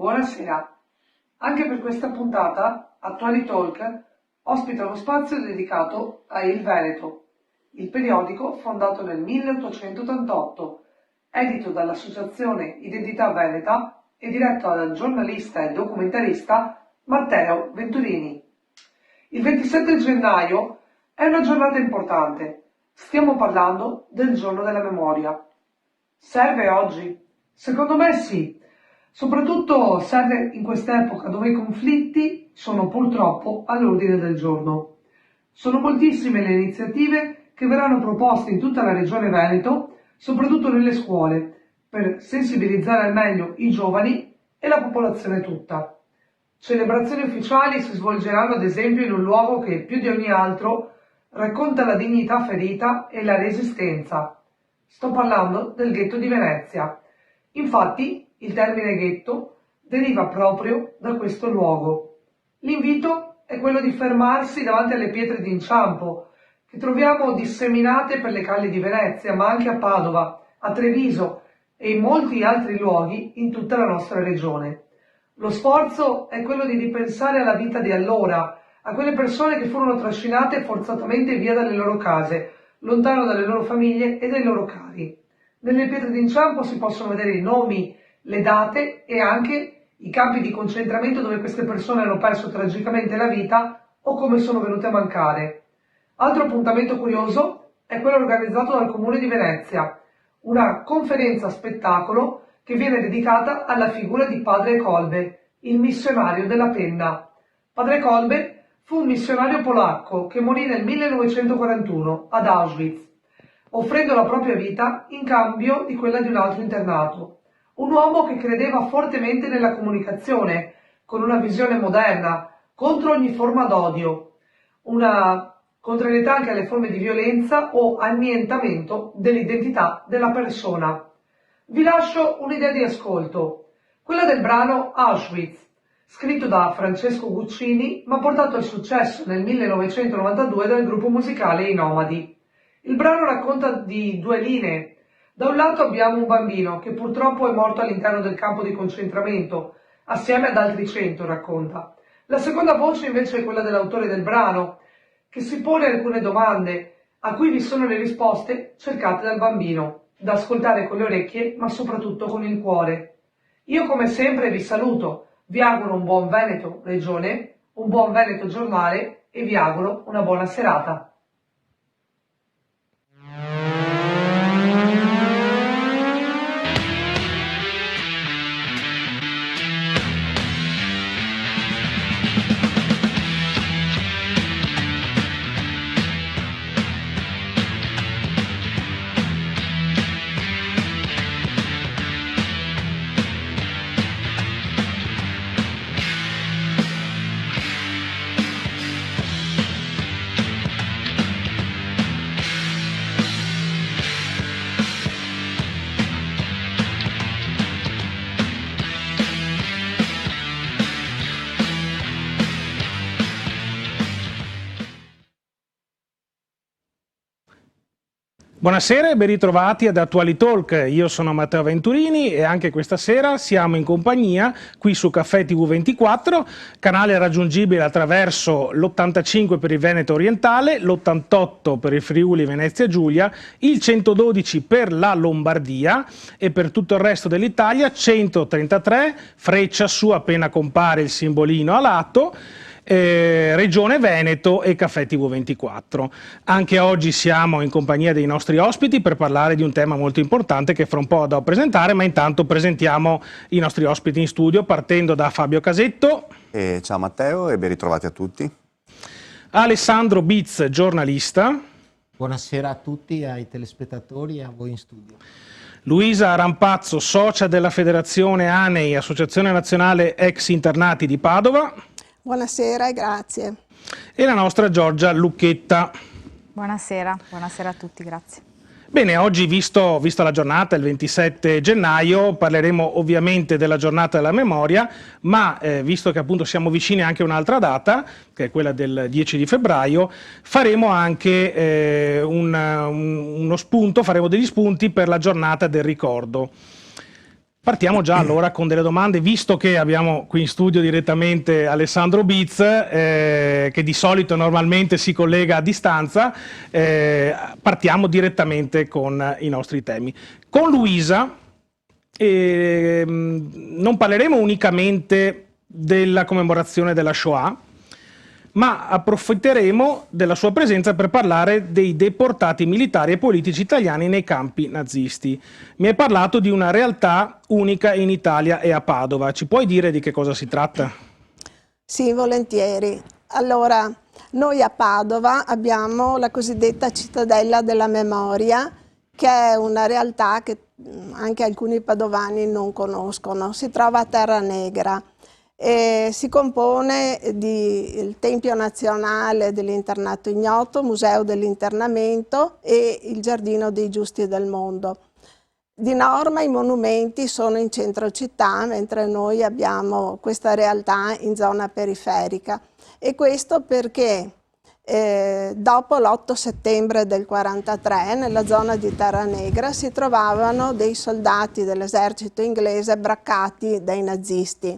Buonasera. Anche per questa puntata, Attuali Talk ospita uno spazio dedicato a Il Veneto, il periodico fondato nel 1888, edito dall'Associazione Identità Veneta e diretto dal giornalista e documentarista Matteo Venturini. Il 27 gennaio è una giornata importante. Stiamo parlando del Giorno della Memoria. Serve oggi? Secondo me sì. Soprattutto serve in quest'epoca dove i conflitti sono purtroppo all'ordine del giorno. Sono moltissime le iniziative che verranno proposte in tutta la regione Veneto, soprattutto nelle scuole, per sensibilizzare al meglio i giovani e la popolazione tutta. Celebrazioni ufficiali si svolgeranno ad esempio in un luogo che più di ogni altro racconta la dignità ferita e la resistenza. Sto parlando del ghetto di Venezia. Infatti, il termine ghetto deriva proprio da questo luogo. L'invito è quello di fermarsi davanti alle pietre d'inciampo che troviamo disseminate per le calli di Venezia, ma anche a Padova, a Treviso e in molti altri luoghi in tutta la nostra regione. Lo sforzo è quello di ripensare alla vita di allora, a quelle persone che furono trascinate forzatamente via dalle loro case, lontano dalle loro famiglie e dai loro cari. Nelle pietre d'inciampo si possono vedere i nomi, le date e anche i campi di concentramento dove queste persone hanno perso tragicamente la vita o come sono venute a mancare. Altro appuntamento curioso è quello organizzato dal Comune di Venezia, una conferenza spettacolo che viene dedicata alla figura di Padre Kolbe, il missionario della penna. Padre Kolbe fu un missionario polacco che morì nel 1941 ad Auschwitz, offrendo la propria vita in cambio di quella di un altro internato. Un uomo che credeva fortemente nella comunicazione, con una visione moderna, contro ogni forma d'odio, una contrarietà anche alle forme di violenza o annientamento dell'identità della persona. Vi lascio un'idea di ascolto, quella del brano Auschwitz, scritto da Francesco Guccini, ma portato al successo nel 1992 dal gruppo musicale I Nomadi. Il brano racconta di due linee. Da un lato abbiamo un bambino che purtroppo è morto all'interno del campo di concentramento, assieme ad altri 100, racconta. La seconda voce invece è quella dell'autore del brano, che si pone alcune domande, a cui vi sono le risposte cercate dal bambino, da ascoltare con le orecchie, ma soprattutto con il cuore. Io come sempre vi saluto, vi auguro un buon Veneto Regione, un buon Veneto Giornale e vi auguro una buona serata. Buonasera e ben ritrovati ad Attuali Talk. Io sono Matteo Venturini e anche questa sera siamo in compagnia qui su Caffè TV24, canale raggiungibile attraverso l'85 per il Veneto orientale, l'88 per il Friuli Venezia Giulia, il 112 per la Lombardia e per tutto il resto dell'Italia 133, freccia su appena compare il simbolino a lato. Regione Veneto e Caffè TV24. Anche oggi siamo in compagnia dei nostri ospiti per parlare di un tema molto importante che fra un po' andrò a presentare, ma intanto presentiamo i nostri ospiti in studio partendo da Fabio Casetto. Ciao Matteo e ben ritrovati a tutti. Alessandro Biz, giornalista. Buonasera a tutti, ai telespettatori e a voi in studio. Luisa Rampazzo, socia della Federazione ANEI, Associazione Nazionale Ex Internati di Padova. Buonasera e grazie. E la nostra Giorgia Lucchetta. Buonasera, buonasera a tutti, grazie. Bene, oggi vista la giornata, il 27 gennaio, parleremo ovviamente della giornata della memoria, ma visto che appunto siamo vicini anche a un'altra data, che è quella del 10 di febbraio, faremo anche uno spunto, faremo degli spunti per la giornata del ricordo. Partiamo già allora con delle domande, visto che abbiamo qui in studio direttamente Alessandro Biz, che di solito normalmente si collega a distanza, partiamo direttamente con i nostri temi. Con Luisa non parleremo unicamente della commemorazione della Shoah, ma approfitteremo della sua presenza per parlare dei deportati militari e politici italiani nei campi nazisti. Mi hai parlato di una realtà unica in Italia e a Padova. Ci puoi dire di che cosa si tratta? Sì, volentieri. Allora, noi a Padova abbiamo la cosiddetta Cittadella della Memoria, che è una realtà che anche alcuni padovani non conoscono. Si trova a Terra Negra. E si compone del Tempio Nazionale dell'Internato Ignoto, Museo dell'Internamento e il Giardino dei Giusti del Mondo. Di norma i monumenti sono in centro città, mentre noi abbiamo questa realtà in zona periferica. E questo perché dopo l'8 settembre del 1943 nella zona di Terra Negra si trovavano dei soldati dell'esercito inglese braccati dai nazisti.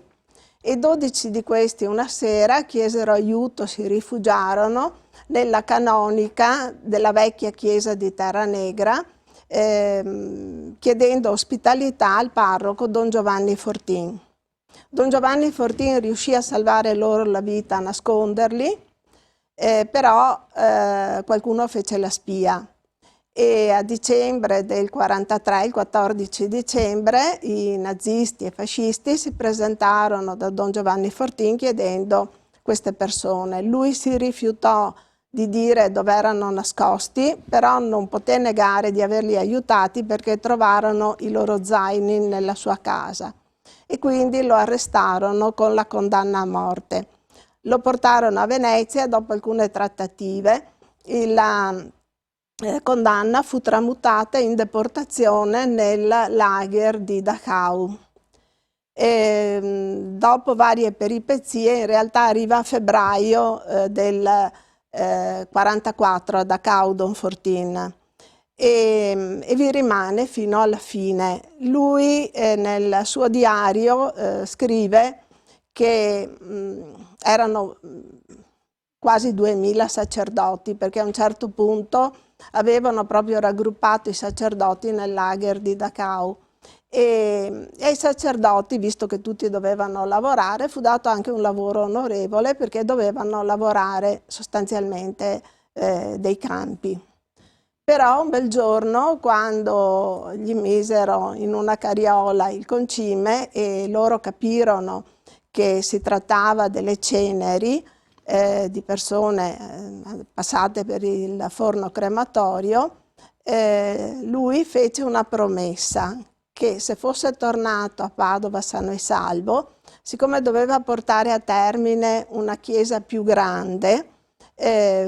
E 12 di questi una sera chiesero aiuto, si rifugiarono nella canonica della vecchia chiesa di Terra Negra, chiedendo ospitalità al parroco Don Giovanni Fortin. Don Giovanni Fortin riuscì a salvare loro la vita, a nasconderli, però qualcuno fece la spia. E a dicembre del 1943, il 14 dicembre, i nazisti e fascisti si presentarono da Don Giovanni Fortin chiedendo queste persone. Lui si rifiutò di dire dove erano nascosti, però non poté negare di averli aiutati perché trovarono i loro zaini nella sua casa e quindi lo arrestarono con la condanna a morte. Lo portarono a Venezia dopo alcune trattative. La condanna fu tramutata in deportazione nel lager di Dachau. Dopo varie peripezie, in realtà arriva a febbraio del 1944 a Dachau Don Fortin e vi rimane fino alla fine. Lui nel suo diario scrive che erano quasi 2000 sacerdoti, perché a un certo punto avevano proprio raggruppato i sacerdoti nel lager di Dachau e ai sacerdoti, visto che tutti dovevano lavorare, fu dato anche un lavoro onorevole perché dovevano lavorare sostanzialmente dei campi. Però un bel giorno, quando gli misero in una carriola il concime e loro capirono che si trattava delle ceneri di persone passate per il forno crematorio, lui fece una promessa che se fosse tornato a Padova sano e salvo, siccome doveva portare a termine una chiesa più grande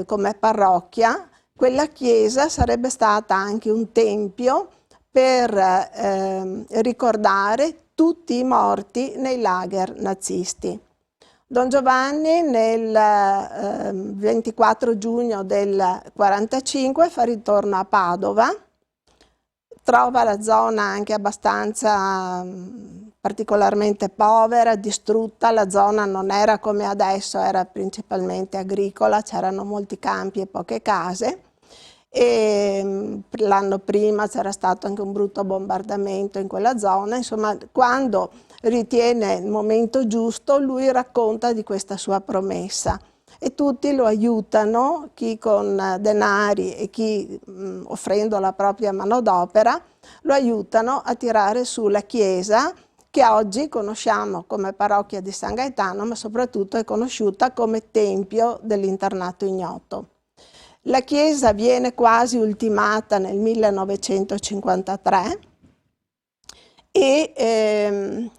come parrocchia, quella chiesa sarebbe stata anche un tempio per ricordare tutti i morti nei lager nazisti. Don Giovanni nel 24 giugno del 1945 fa ritorno a Padova, trova la zona anche abbastanza particolarmente povera, distrutta, la zona non era come adesso, era principalmente agricola, c'erano molti campi e poche case e l'anno prima c'era stato anche un brutto bombardamento in quella zona, insomma quando ritiene il momento giusto lui racconta di questa sua promessa e tutti lo aiutano, chi con denari e chi offrendo la propria manodopera, lo aiutano a tirare su la chiesa che oggi conosciamo come parrocchia di San Gaetano, ma soprattutto è conosciuta come Tempio dell'Internato Ignoto. La chiesa viene quasi ultimata nel 1953 e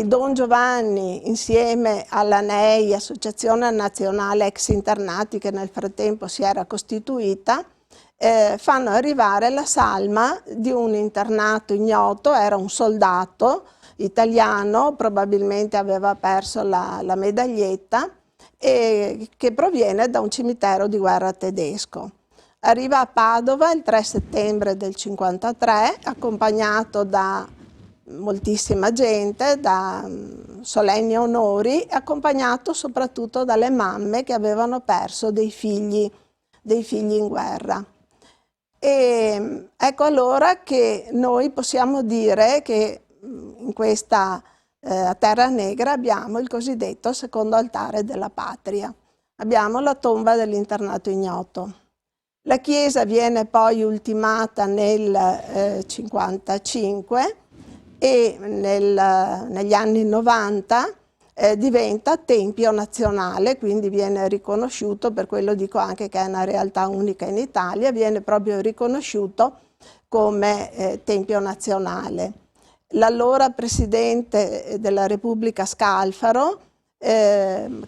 Don Giovanni, insieme all'ANEI, Associazione Nazionale Ex Internati, che nel frattempo si era costituita, fanno arrivare la salma di un internato ignoto, era un soldato italiano, probabilmente aveva perso la medaglietta, e che proviene da un cimitero di guerra tedesco. Arriva a Padova il 3 settembre del 1953, accompagnato da moltissima gente, da solenni onori, accompagnato soprattutto dalle mamme che avevano perso dei figli in guerra. E ecco allora che noi possiamo dire che in questa a Terra Negra abbiamo il cosiddetto secondo altare della patria. Abbiamo la tomba dell'internato ignoto. La chiesa viene poi ultimata nel 1955 e negli anni 90 diventa tempio nazionale, quindi viene riconosciuto, per quello dico anche che è una realtà unica in Italia, viene proprio riconosciuto come tempio nazionale. L'allora presidente della Repubblica Scalfaro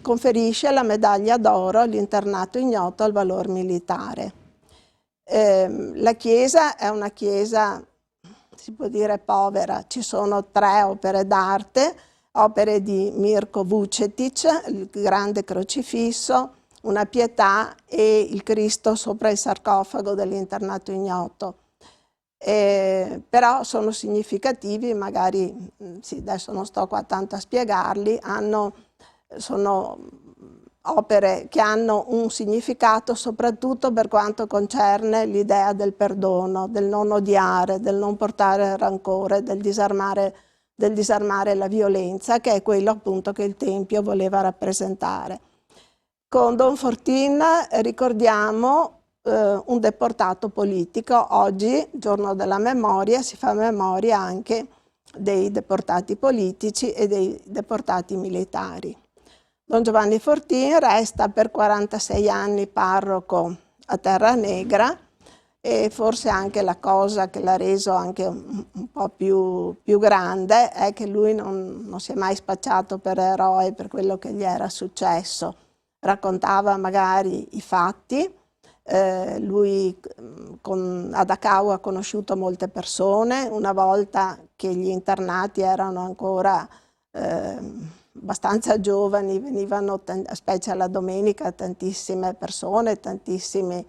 conferisce la medaglia d'oro all'internato ignoto al valor militare. La chiesa è una chiesa, si può dire, povera. Ci sono 3 opere d'arte, opere di Mirko Vučetić, il grande crocifisso, una pietà e il Cristo sopra il sarcofago dell'internato ignoto. Però sono significativi, magari sì, adesso non sto qua tanto a spiegarli, sono opere che hanno un significato soprattutto per quanto concerne l'idea del perdono, del non odiare, del non portare rancore, del disarmare la violenza, che è quello appunto che il Tempio voleva rappresentare. Con Don Fortin ricordiamo un deportato politico. Oggi, giorno della memoria, si fa memoria anche dei deportati politici e dei deportati militari. Don Giovanni Fortin resta per 46 anni parroco a Terra Negra e forse anche la cosa che l'ha reso anche un po' più grande è che lui non si è mai spacciato per eroe per quello che gli era successo. Raccontava magari i fatti. Lui a Dachau ha conosciuto molte persone, una volta che gli internati erano ancora abbastanza giovani, venivano, specie alla domenica, tantissime persone, tantissimi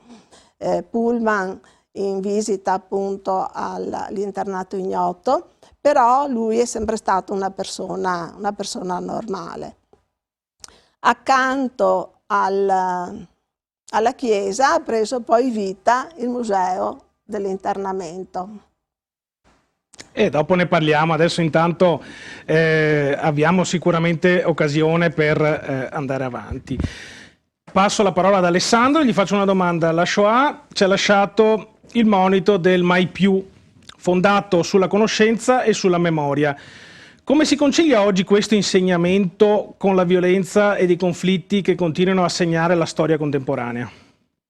pullman in visita appunto all'internato ignoto, però lui è sempre stato una persona normale. Accanto alla chiesa ha preso poi vita il museo dell'internamento. E dopo ne parliamo, adesso intanto abbiamo sicuramente occasione per andare avanti. Passo la parola ad Alessandro e gli faccio una domanda. La Shoah ci ha lasciato il monito del mai più, fondato sulla conoscenza e sulla memoria. Come si concilia oggi questo insegnamento con la violenza ed i conflitti che continuano a segnare la storia contemporanea?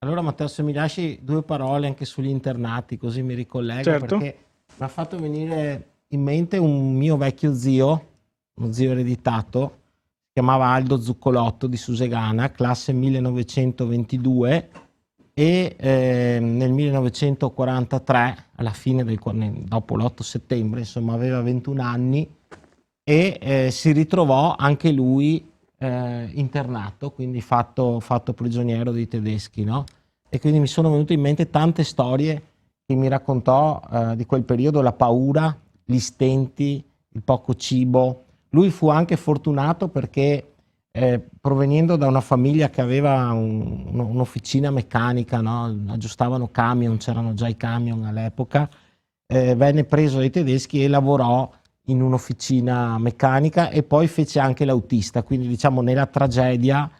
Allora Matteo, se mi lasci 2 parole anche sugli internati, così mi ricollego, certo, perché mi ha fatto venire in mente un mio vecchio zio, uno zio ereditato, si chiamava Aldo Zuccolotto di Susegana, classe 1922, e nel 1943, alla fine dopo l'8 settembre, insomma aveva 21 anni, e si ritrovò anche lui internato, quindi fatto prigioniero dei tedeschi, no? E quindi mi sono venute in mente tante storie che mi raccontò di quel periodo, la paura, gli stenti, il poco cibo. Lui fu anche fortunato perché provenendo da una famiglia che aveva un'officina meccanica, no? Aggiustavano camion, c'erano già i camion all'epoca, venne preso dai tedeschi e lavorò in un'officina meccanica e poi fece anche l'autista, quindi diciamo nella tragedia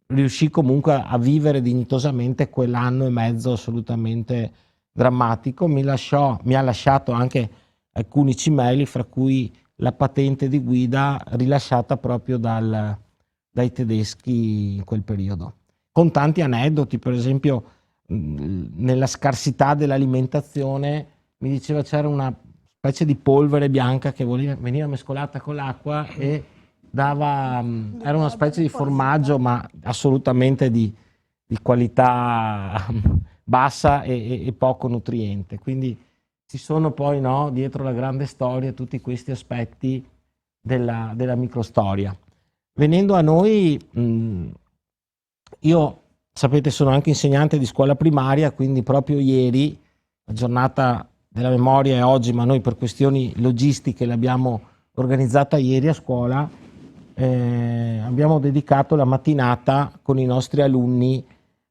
riuscì comunque a vivere dignitosamente quell'anno e mezzo assolutamente drammatico. Mi ha lasciato anche alcuni cimeli, fra cui la patente di guida rilasciata proprio dai tedeschi in quel periodo, con tanti aneddoti. Per esempio nella scarsità dell'alimentazione mi diceva c'era una specie di polvere bianca che veniva mescolata con l'acqua e era una specie di formaggio, ma assolutamente di qualità bassa e poco nutriente. Quindi ci sono poi, no, dietro la grande storia tutti questi aspetti della microstoria. Venendo a noi, io, sapete, sono anche insegnante di scuola primaria, quindi proprio ieri, la giornata della memoria è oggi, ma noi per questioni logistiche l'abbiamo organizzata ieri a scuola. Abbiamo dedicato la mattinata con i nostri alunni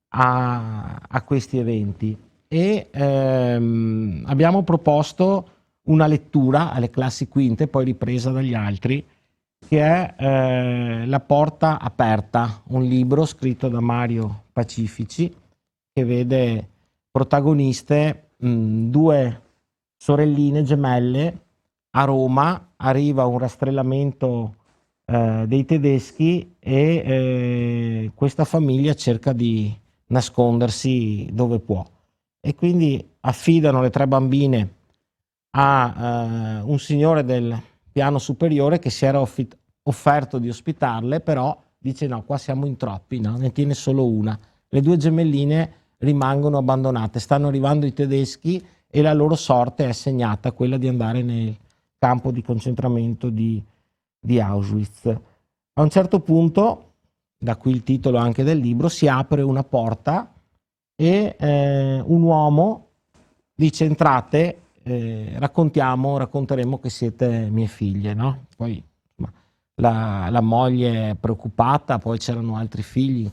a questi eventi e abbiamo proposto una lettura alle classi quinte, poi ripresa dagli altri, che è La porta aperta, un libro scritto da Mario Pacifici che vede protagoniste due sorelline gemelle. A Roma arriva un rastrellamento dei tedeschi e questa famiglia cerca di nascondersi dove può e quindi affidano le 3 bambine a un signore del piano superiore che si era offerto di ospitarle, però dice no, qua siamo in troppi, no? Ne tiene solo una. Le 2 gemelline rimangono abbandonate, stanno arrivando i tedeschi e la loro sorte è segnata, quella di andare nel campo di concentramento di Auschwitz. A un certo punto, da qui il titolo anche del libro, si apre una porta e un uomo dice entrate, racconteremo che siete mie figlie, no? Poi la moglie è preoccupata, poi c'erano altri figli,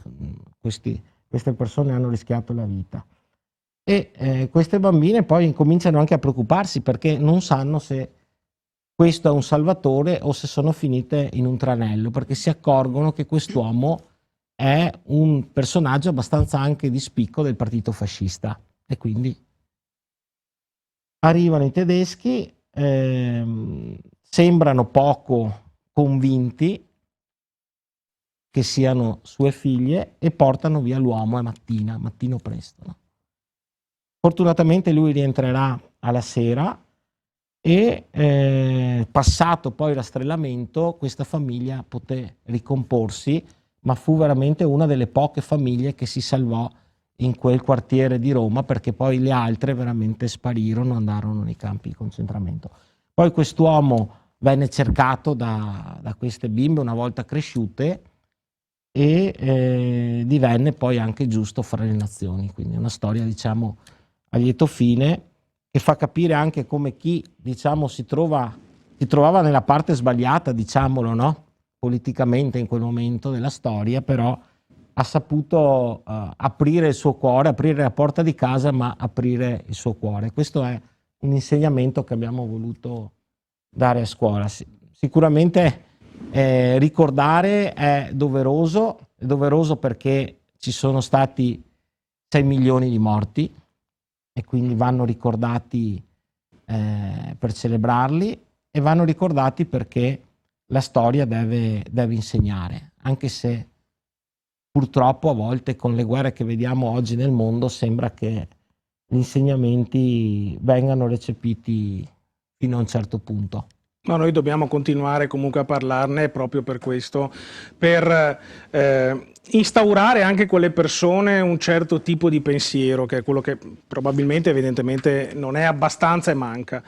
queste persone hanno rischiato la vita e queste bambine poi incominciano anche a preoccuparsi perché non sanno se questo è un salvatore o se sono finite in un tranello, perché si accorgono che quest'uomo è un personaggio abbastanza anche di spicco del partito fascista e quindi arrivano i tedeschi, sembrano poco convinti che siano sue figlie e portano via l'uomo a mattino presto. No? Fortunatamente lui rientrerà alla sera e passato poi il rastrellamento questa famiglia poté ricomporsi, ma fu veramente una delle poche famiglie che si salvò in quel quartiere di Roma, perché poi le altre veramente sparirono, andarono nei campi di concentramento. Poi quest'uomo venne cercato da queste bimbe una volta cresciute e divenne poi anche giusto fra le nazioni, quindi una storia diciamo a lieto fine che fa capire anche come chi diciamo si trovava nella parte sbagliata, diciamolo, no? Politicamente in quel momento della storia, però ha saputo aprire il suo cuore, aprire la porta di casa, ma aprire il suo cuore. Questo è un insegnamento che abbiamo voluto dare a scuola. Sicuramente ricordare è doveroso perché ci sono stati 6 milioni di morti e quindi vanno ricordati per celebrarli e vanno ricordati perché la storia deve insegnare, anche se purtroppo a volte con le guerre che vediamo oggi nel mondo sembra che gli insegnamenti vengano recepiti fino a un certo punto. No, noi dobbiamo continuare comunque a parlarne proprio per questo, per instaurare anche quelle persone un certo tipo di pensiero, che è quello che probabilmente, evidentemente, non è abbastanza e manca.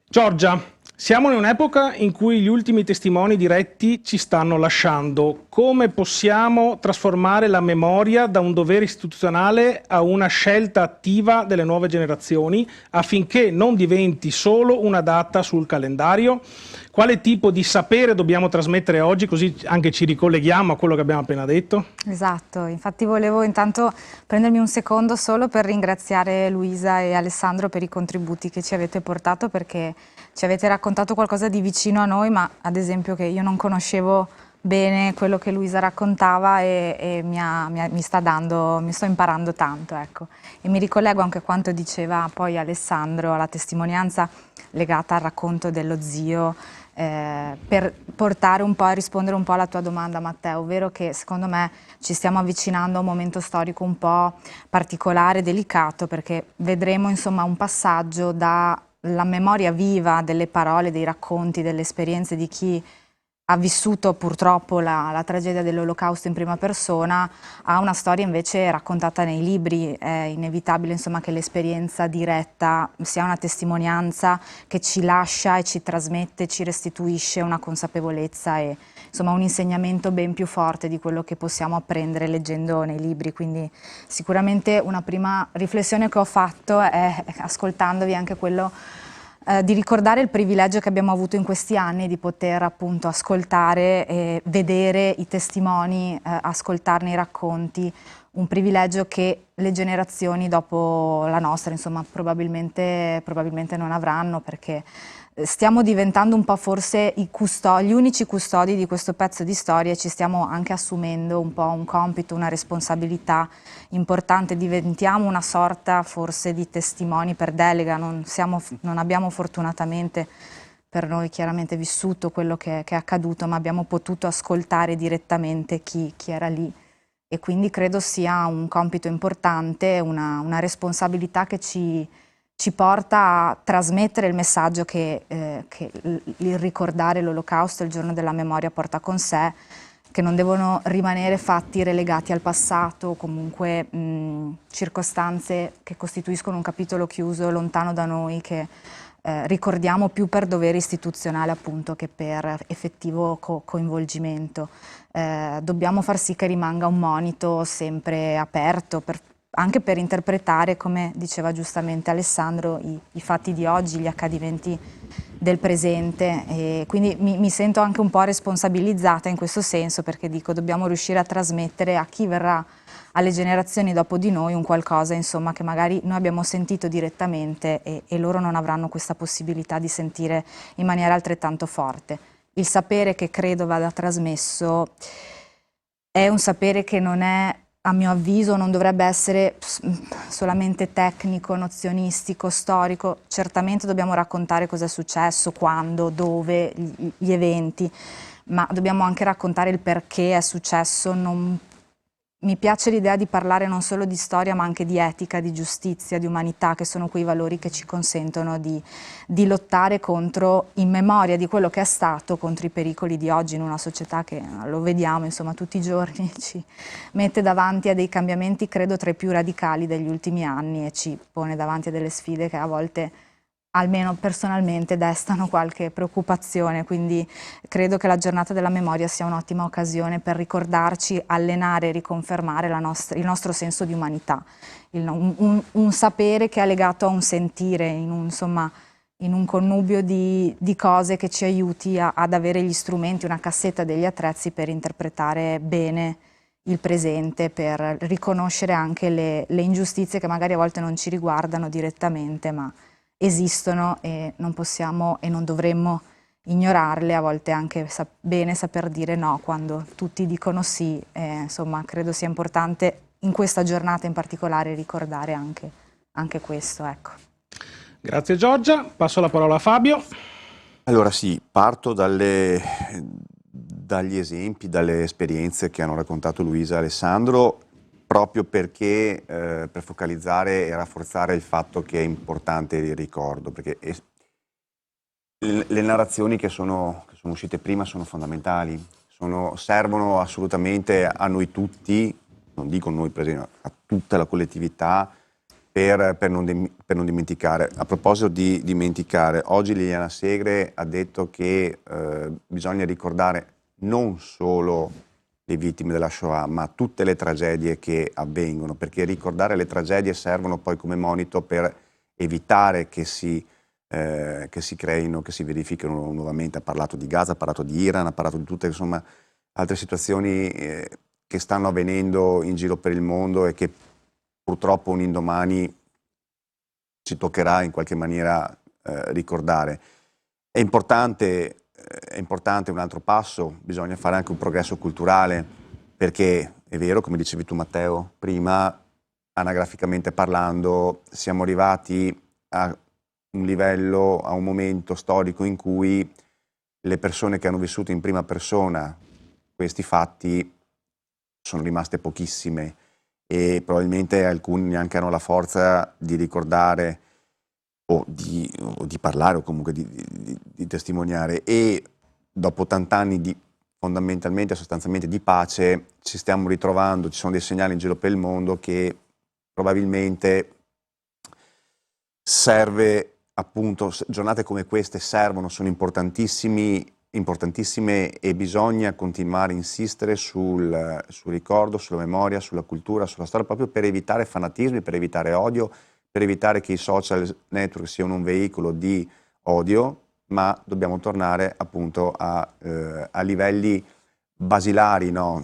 Giorgia, siamo in un'epoca in cui gli ultimi testimoni diretti ci stanno lasciando. Come possiamo trasformare la memoria da un dovere istituzionale a una scelta attiva delle nuove generazioni affinché non diventi solo una data sul calendario? Quale tipo di sapere dobbiamo trasmettere oggi, così anche ci ricolleghiamo a quello che abbiamo appena detto? Esatto, infatti volevo intanto prendermi un secondo solo per ringraziare Luisa e Alessandro per i contributi che ci avete portato, perché ci avete raccontato qualcosa di vicino a noi, ma ad esempio che io non conoscevo bene quello che Luisa raccontava e mi sto imparando tanto, ecco. E mi ricollego anche a quanto diceva poi Alessandro, alla testimonianza legata al racconto dello zio, per portare un po' e rispondere un po' alla tua domanda, Matteo, ovvero che secondo me ci stiamo avvicinando a un momento storico un po' particolare, delicato, perché vedremo insomma un passaggio dalla memoria viva delle parole, dei racconti, delle esperienze di chi ha vissuto purtroppo la tragedia dell'Olocausto in prima persona a una storia invece raccontata nei libri. È inevitabile insomma che l'esperienza diretta sia una testimonianza che ci lascia e ci trasmette, ci restituisce una consapevolezza e insomma un insegnamento ben più forte di quello che possiamo apprendere leggendo nei libri. Quindi sicuramente una prima riflessione che ho fatto è, ascoltandovi, anche quello di ricordare il privilegio che abbiamo avuto in questi anni di poter appunto ascoltare e vedere i testimoni, ascoltarne i racconti, un privilegio che le generazioni dopo la nostra, insomma, probabilmente non avranno, perché stiamo diventando un po' forse gli unici custodi di questo pezzo di storia, e ci stiamo anche assumendo un po' un compito, una responsabilità importante, diventiamo una sorta forse di testimoni per delega, non abbiamo fortunatamente per noi chiaramente vissuto quello che è accaduto, ma abbiamo potuto ascoltare direttamente chi era lì, e quindi credo sia un compito importante, una responsabilità che ci porta a trasmettere il messaggio che il ricordare l'Olocausto, il giorno della memoria, porta con sé, che non devono rimanere fatti relegati al passato, comunque circostanze che costituiscono un capitolo chiuso, lontano da noi, che ricordiamo più per dovere istituzionale appunto che per effettivo coinvolgimento. Dobbiamo far sì che rimanga un monito sempre aperto, anche per interpretare, come diceva giustamente Alessandro, i fatti di oggi, gli accadimenti del presente, e quindi mi sento anche un po' responsabilizzata in questo senso, perché dico dobbiamo riuscire a trasmettere a chi verrà, alle generazioni dopo di noi, un qualcosa insomma che magari noi abbiamo sentito direttamente e loro non avranno questa possibilità di sentire in maniera altrettanto forte. Il sapere che credo vada trasmesso è un sapere che non è, a mio avviso, non dovrebbe essere solamente tecnico, nozionistico, storico. Certamente dobbiamo raccontare cosa è successo, quando, dove, gli eventi, ma dobbiamo anche raccontare il perché è successo. Mi piace l'idea di parlare non solo di storia, ma anche di etica, di giustizia, di umanità, che sono quei valori che ci consentono di lottare in memoria di quello che è stato, contro i pericoli di oggi, in una società che, lo vediamo, insomma, tutti i giorni ci mette davanti a dei cambiamenti, credo, tra i più radicali degli ultimi anni, e ci pone davanti a delle sfide che a volte, almeno personalmente, destano qualche preoccupazione. Quindi credo che la giornata della memoria sia un'ottima occasione per ricordarci, allenare e riconfermare il nostro senso di umanità, un sapere che è legato a un sentire, in un connubio di cose che ci aiuti ad avere gli strumenti, una cassetta degli attrezzi per interpretare bene il presente, per riconoscere anche le ingiustizie che magari a volte non ci riguardano direttamente, ma esistono, e non possiamo e non dovremmo ignorarle. A volte è anche bene saper dire no quando tutti dicono sì. Insomma, credo sia importante in questa giornata in particolare ricordare anche questo. Ecco. Grazie Giorgia, passo la parola a Fabio. Allora sì, parto dagli esempi, dalle esperienze che hanno raccontato Luisa e Alessandro, proprio perché per focalizzare e rafforzare il fatto che è importante il ricordo, perché le narrazioni che sono uscite prima sono fondamentali, servono assolutamente a noi tutti, non dico noi per esempio, a tutta la collettività, per non dimenticare. A proposito di dimenticare, oggi Liliana Segre ha detto che bisogna ricordare non solo le vittime della Shoah, ma tutte le tragedie che avvengono, perché ricordare le tragedie servono poi come monito per evitare che si creino, che si verifichino nuovamente. Ha parlato di Gaza, ha parlato di Iran, ha parlato di tutte, insomma, altre situazioni che stanno avvenendo in giro per il mondo e che purtroppo un indomani ci toccherà in qualche maniera ricordare. È importante un altro passo, bisogna fare anche un progresso culturale, perché è vero, come dicevi tu Matteo prima, anagraficamente parlando, siamo arrivati a un livello, a un momento storico in cui le persone che hanno vissuto in prima persona questi fatti sono rimaste pochissime, e probabilmente alcuni neanche hanno la forza di ricordare o di parlare, o comunque di testimoniare. E dopo tant'anni fondamentalmente, sostanzialmente di pace, ci stiamo ritrovando, ci sono dei segnali in giro per il mondo che probabilmente serve, appunto, giornate come queste servono, sono importantissimi, importantissime e bisogna continuare a insistere sul ricordo, sulla memoria, sulla cultura, sulla storia, proprio per evitare fanatismi, per evitare odio, per evitare che i social network siano un veicolo di odio, ma dobbiamo tornare appunto a livelli basilari, no?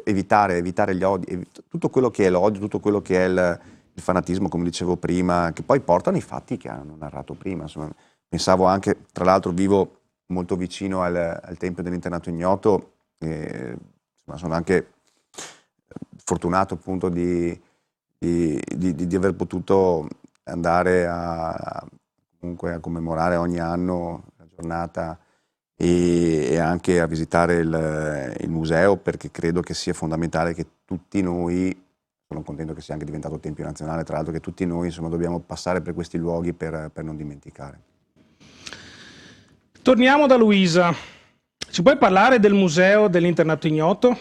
Evitare gli odi, tutto quello che è l'odio, tutto quello che è il fanatismo, come dicevo prima, che poi portano i fatti che hanno narrato prima. Insomma, pensavo anche, tra l'altro vivo molto vicino al Tempio dell'Internato Ignoto, e, insomma, sono anche fortunato appunto di aver potuto andare comunque a commemorare ogni anno la giornata e anche a visitare il museo, perché credo che sia fondamentale che tutti noi, sono contento che sia anche diventato Tempio Nazionale, tra l'altro, che tutti noi insomma dobbiamo passare per questi luoghi per non dimenticare. Torniamo da Luisa. Ci puoi parlare del Museo dell'Internato Ignoto?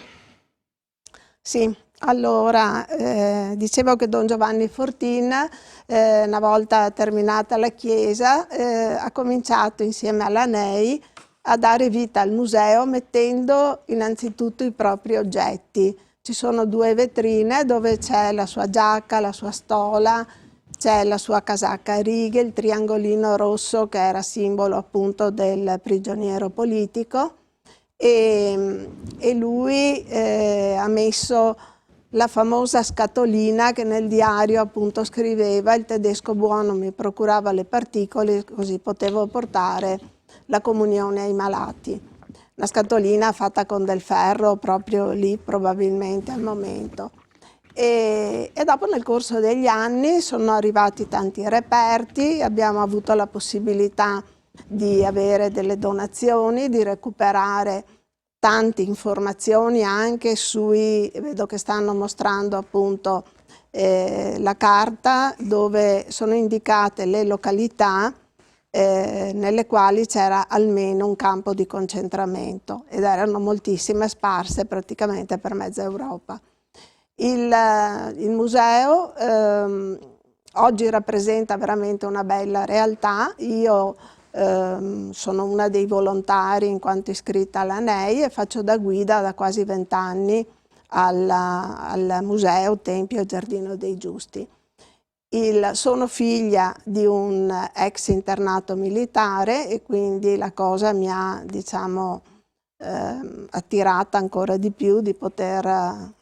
Sì, allora dicevo che Don Giovanni Fortin, una volta terminata la chiesa, ha cominciato insieme alla NEI a dare vita al museo mettendo innanzitutto i propri oggetti. Ci sono 2 vetrine dove c'è la sua giacca, la sua stola, c'è la sua casacca a righe, il triangolino rosso che era simbolo appunto del prigioniero politico, e lui ha messo la famosa scatolina che nel diario appunto scriveva: il tedesco buono mi procurava le particole così potevo portare la comunione ai malati. Una scatolina fatta con del ferro proprio lì probabilmente al momento. E dopo nel corso degli anni sono arrivati tanti reperti, abbiamo avuto la possibilità di avere delle donazioni, di recuperare tante informazioni anche sui, vedo che stanno mostrando appunto la carta dove sono indicate le località nelle quali c'era almeno un campo di concentramento, ed erano moltissime, sparse praticamente per mezza Europa. Il museo oggi rappresenta veramente una bella realtà. Io sono una dei volontari in quanto iscritta alla NEI e faccio da guida da quasi 20 anni al Museo Tempio e Giardino dei Giusti. Sono figlia di un ex internato militare e quindi la cosa mi ha, diciamo, attirata ancora di più di poter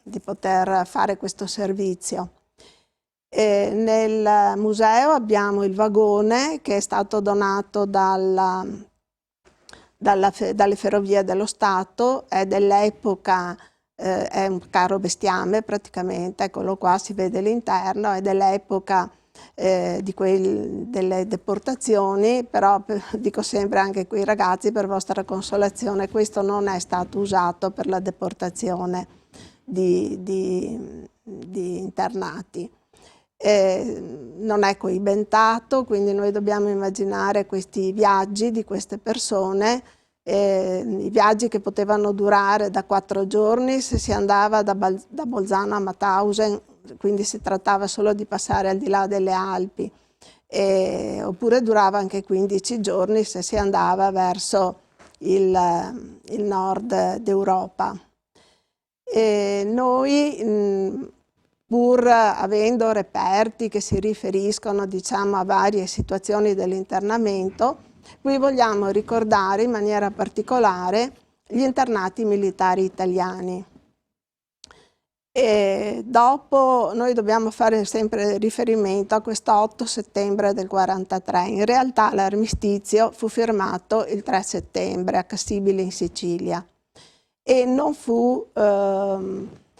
fare questo servizio. Nel museo abbiamo il vagone che è stato donato dalle Ferrovie dello Stato, è dell'epoca, è un carro bestiame praticamente, eccolo qua, si vede l'interno, è dell'epoca delle deportazioni, però dico sempre anche qui ragazzi, per vostra consolazione, questo non è stato usato per la deportazione di internati. Non è coibentato, quindi noi dobbiamo immaginare questi viaggi di queste persone, i viaggi che potevano durare da 4 giorni se si andava da Bolzano a Mauthausen, quindi si trattava solo di passare al di là delle Alpi, oppure durava anche 15 giorni se si andava verso il nord d'Europa. Noi, pur avendo reperti che si riferiscono, diciamo, a varie situazioni dell'internamento, qui vogliamo ricordare in maniera particolare gli internati militari italiani. E dopo noi dobbiamo fare sempre riferimento a questo 8 settembre del 1943. In realtà l'armistizio fu firmato il 3 settembre a Cassibile in Sicilia e non fu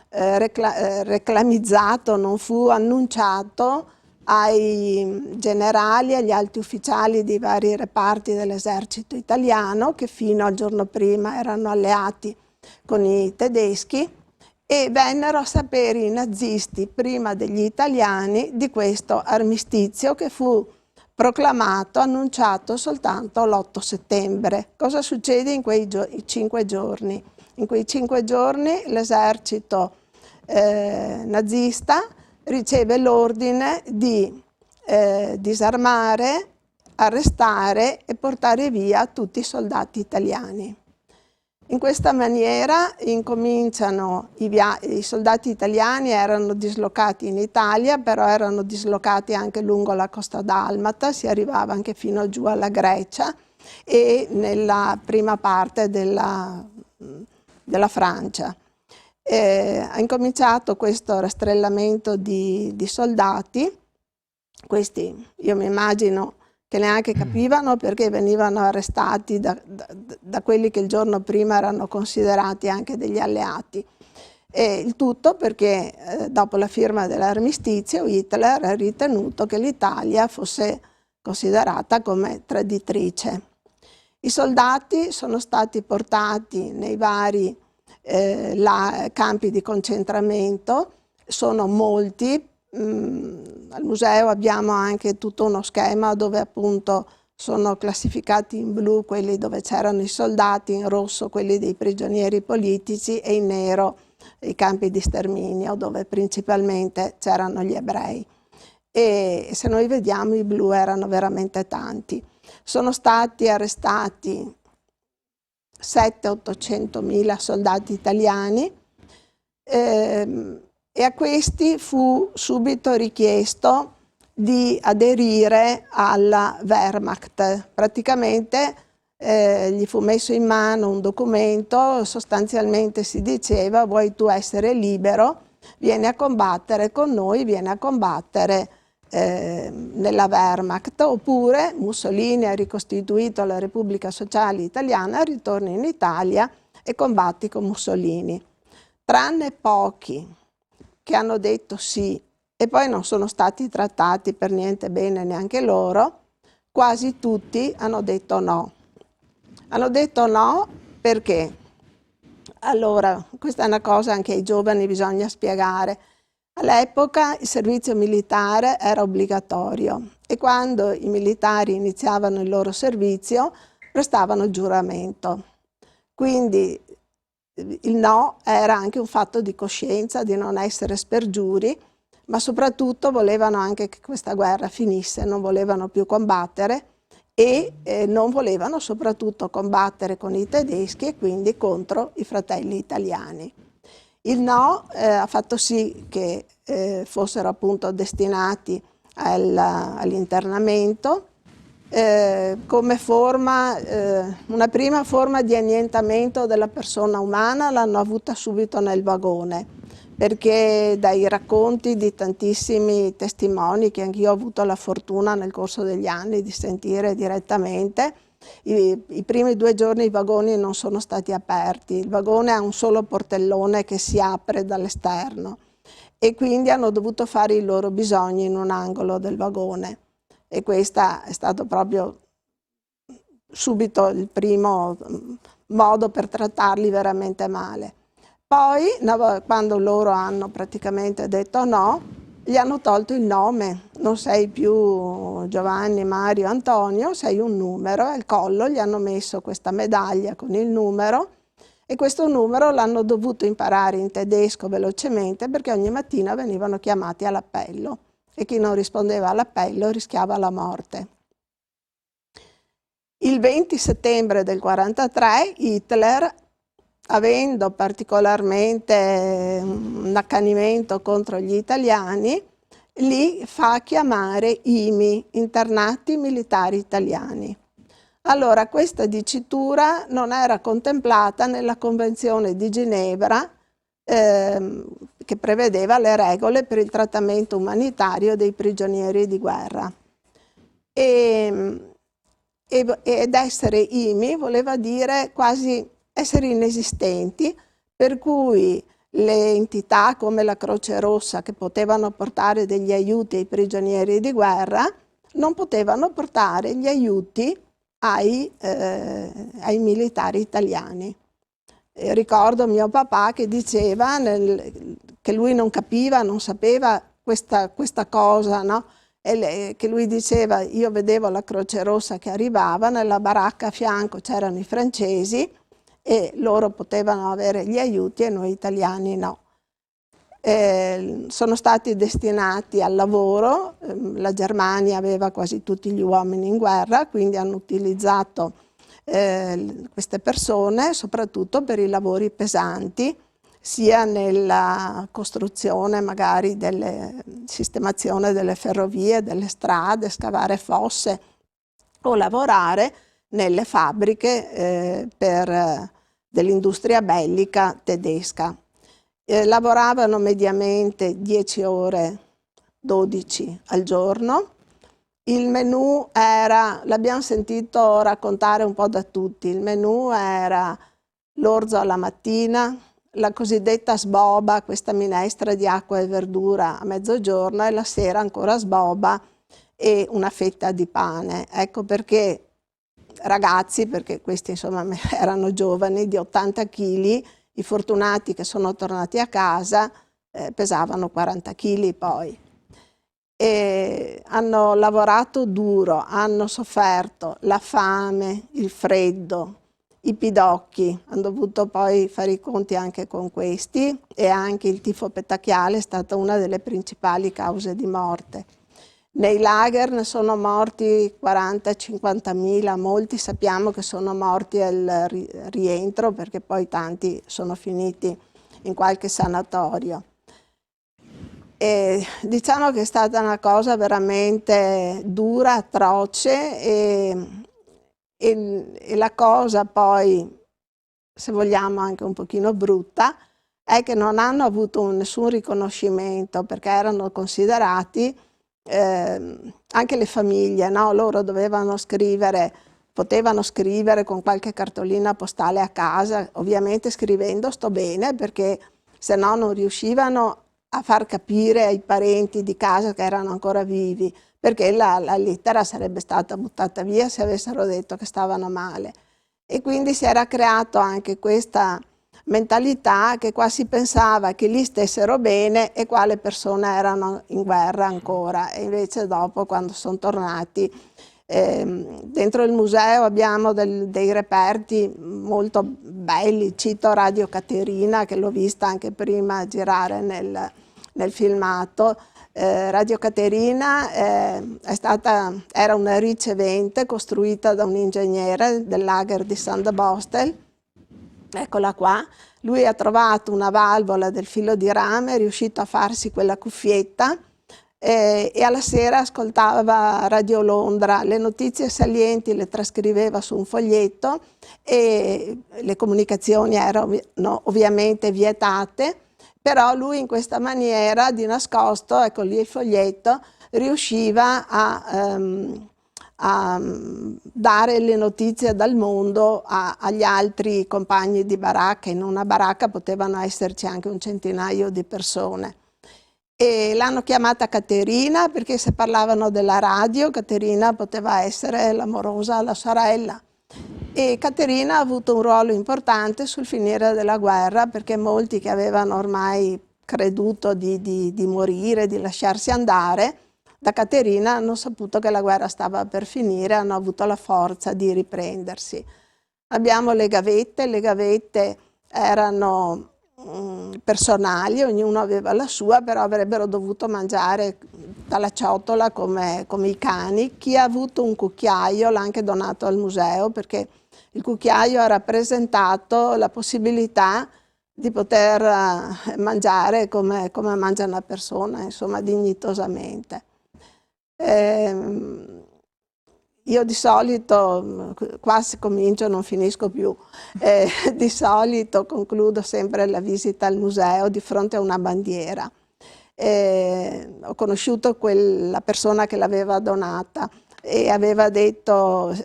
reclamizzato, non fu annunciato ai generali, agli alti ufficiali di vari reparti dell'esercito italiano che fino al giorno prima erano alleati con i tedeschi, e vennero a sapere i nazisti prima degli italiani di questo armistizio che fu proclamato, annunciato soltanto l'8 settembre. Cosa succede in quei 5 giorni? In quei 5 giorni l'esercito nazista riceve l'ordine di disarmare arrestare e portare via tutti i soldati italiani. In questa maniera incominciano i soldati italiani erano dislocati in Italia, però erano dislocati anche lungo la costa dalmata, si arrivava anche fino giù alla Grecia e nella prima parte della Francia. Ha incominciato questo rastrellamento di soldati, questi io mi immagino che neanche capivano perché venivano arrestati da quelli che il giorno prima erano considerati anche degli alleati. E il tutto perché dopo la firma dell'armistizio Hitler ha ritenuto che l'Italia fosse considerata come traditrice. I soldati sono stati portati nei vari campi di concentramento, sono molti. Al museo abbiamo anche tutto uno schema dove appunto sono classificati in blu quelli dove c'erano i soldati, in rosso quelli dei prigionieri politici e in nero i campi di sterminio dove principalmente c'erano gli ebrei. E se noi vediamo i blu erano veramente tanti. Sono stati arrestati 700-800 mila soldati italiani e a questi fu subito richiesto di aderire alla Wehrmacht. Praticamente gli fu messo in mano un documento, sostanzialmente si diceva: vuoi tu essere libero, vieni a combattere con noi, vieni a combattere nella Wehrmacht, oppure Mussolini ha ricostituito la Repubblica Sociale Italiana, ritorni in Italia e combatti con Mussolini. Tranne pochi che hanno detto sì e poi non sono stati trattati per niente bene neanche loro, quasi tutti hanno detto no. Hanno detto no perché? Allora, questa è una cosa anche ai giovani bisogna spiegare. All'epoca il servizio militare era obbligatorio e quando i militari iniziavano il loro servizio prestavano giuramento. Quindi il no era anche un fatto di coscienza, di non essere spergiuri, ma soprattutto volevano anche che questa guerra finisse, non volevano più combattere e non volevano soprattutto combattere con i tedeschi e quindi contro i fratelli italiani. Il no ha fatto sì che fossero appunto destinati all'internamento come forma, una prima forma di annientamento della persona umana l'hanno avuta subito nel vagone, perché dai racconti di tantissimi testimoni che anch'io ho avuto la fortuna nel corso degli anni di sentire direttamente, i primi 2 giorni i vagoni non sono stati aperti, il vagone ha un solo portellone che si apre dall'esterno e quindi hanno dovuto fare i loro bisogni in un angolo del vagone e questo è stato proprio subito il primo modo per trattarli veramente male. Poi quando loro hanno praticamente detto no, gli hanno tolto il nome, non sei più Giovanni, Mario, Antonio, sei un numero, e al collo gli hanno messo questa medaglia con il numero e questo numero l'hanno dovuto imparare in tedesco velocemente perché ogni mattina venivano chiamati all'appello e chi non rispondeva all'appello rischiava la morte. Il 20 settembre del 1943 Hitler, avendo particolarmente un accanimento contro gli italiani, li fa chiamare IMI, internati militari italiani. Allora, questa dicitura non era contemplata nella Convenzione di Ginevra che prevedeva le regole per il trattamento umanitario dei prigionieri di guerra. Ed essere IMI voleva dire quasi essere inesistenti, per cui le entità come la Croce Rossa che potevano portare degli aiuti ai prigionieri di guerra non potevano portare gli aiuti ai militari italiani. Ricordo mio papà che diceva che lui non capiva, non sapeva questa cosa, no? Che lui diceva: io vedevo la Croce Rossa che arrivava, nella baracca a fianco c'erano i francesi e loro potevano avere gli aiuti e noi italiani no. sono stati destinati al lavoro. La Germania aveva quasi tutti gli uomini in guerra, quindi hanno utilizzato queste persone soprattutto per i lavori pesanti, sia nella costruzione magari delle sistemazione delle ferrovie, delle strade, scavare fosse o lavorare nelle fabbriche dell'industria bellica tedesca. Lavoravano mediamente 10 ore, 12 al giorno. Il menù era, l'abbiamo sentito raccontare un po' da tutti, il menù era l'orzo alla mattina, la cosiddetta sboba, questa minestra di acqua e verdura a mezzogiorno, e la sera ancora sboba e una fetta di pane. Ecco perché ragazzi, perché questi insomma erano giovani, di 80 kg, i fortunati che sono tornati a casa pesavano 40 kg poi. E hanno lavorato duro, hanno sofferto la fame, il freddo, i pidocchi, hanno dovuto poi fare i conti anche con questi, e anche il tifo petachiale è stata una delle principali cause di morte. Nei lager ne sono morti 40-50.000, molti sappiamo che sono morti al rientro perché poi tanti sono finiti in qualche sanatorio. E diciamo che è stata una cosa veramente dura, atroce, e la cosa poi, se vogliamo anche un pochino brutta, è che non hanno avuto nessun riconoscimento perché erano considerati anche le famiglie, no? Loro dovevano scrivere, potevano scrivere con qualche cartolina postale a casa, ovviamente scrivendo sto bene, perché se no non riuscivano a far capire ai parenti di casa che erano ancora vivi, perché la lettera sarebbe stata buttata via se avessero detto che stavano male. E quindi si era creato anche questa mentalità che qua si pensava che lì stessero bene e qua le persone erano in guerra ancora, e invece dopo, quando sono tornati, dentro il museo abbiamo dei reperti molto belli. Cito Radio Caterina, che l'ho vista anche prima girare nel filmato. Radio Caterina era una ricevente costruita da un ingegnere del lager di Sandbostel. Eccola qua. Lui ha trovato una valvola del filo di rame, è riuscito a farsi quella cuffietta, e alla sera ascoltava Radio Londra, le notizie salienti le trascriveva su un foglietto, e le comunicazioni erano ovviamente vietate, però lui in questa maniera di nascosto, ecco lì il foglietto, riusciva a dare le notizie dal mondo agli altri compagni di baracca. In una baracca potevano esserci anche un centinaio di persone. E l'hanno chiamata Caterina perché se parlavano della radio, Caterina poteva essere l'amorosa alla sorella. E Caterina ha avuto un ruolo importante sul finire della guerra, perché molti che avevano ormai creduto di morire, di lasciarsi andare, da Caterina hanno saputo che la guerra stava per finire, hanno avuto la forza di riprendersi. Abbiamo le gavette erano personali, ognuno aveva la sua, però avrebbero dovuto mangiare dalla ciotola come i cani. Chi ha avuto un cucchiaio l'ha anche donato al museo, perché il cucchiaio ha rappresentato la possibilità di poter mangiare come mangia una persona, insomma dignitosamente. Io di solito, qua se comincio non finisco più, di solito concludo sempre la visita al museo di fronte a una bandiera. Ho conosciuto la persona che l'aveva donata e aveva detto,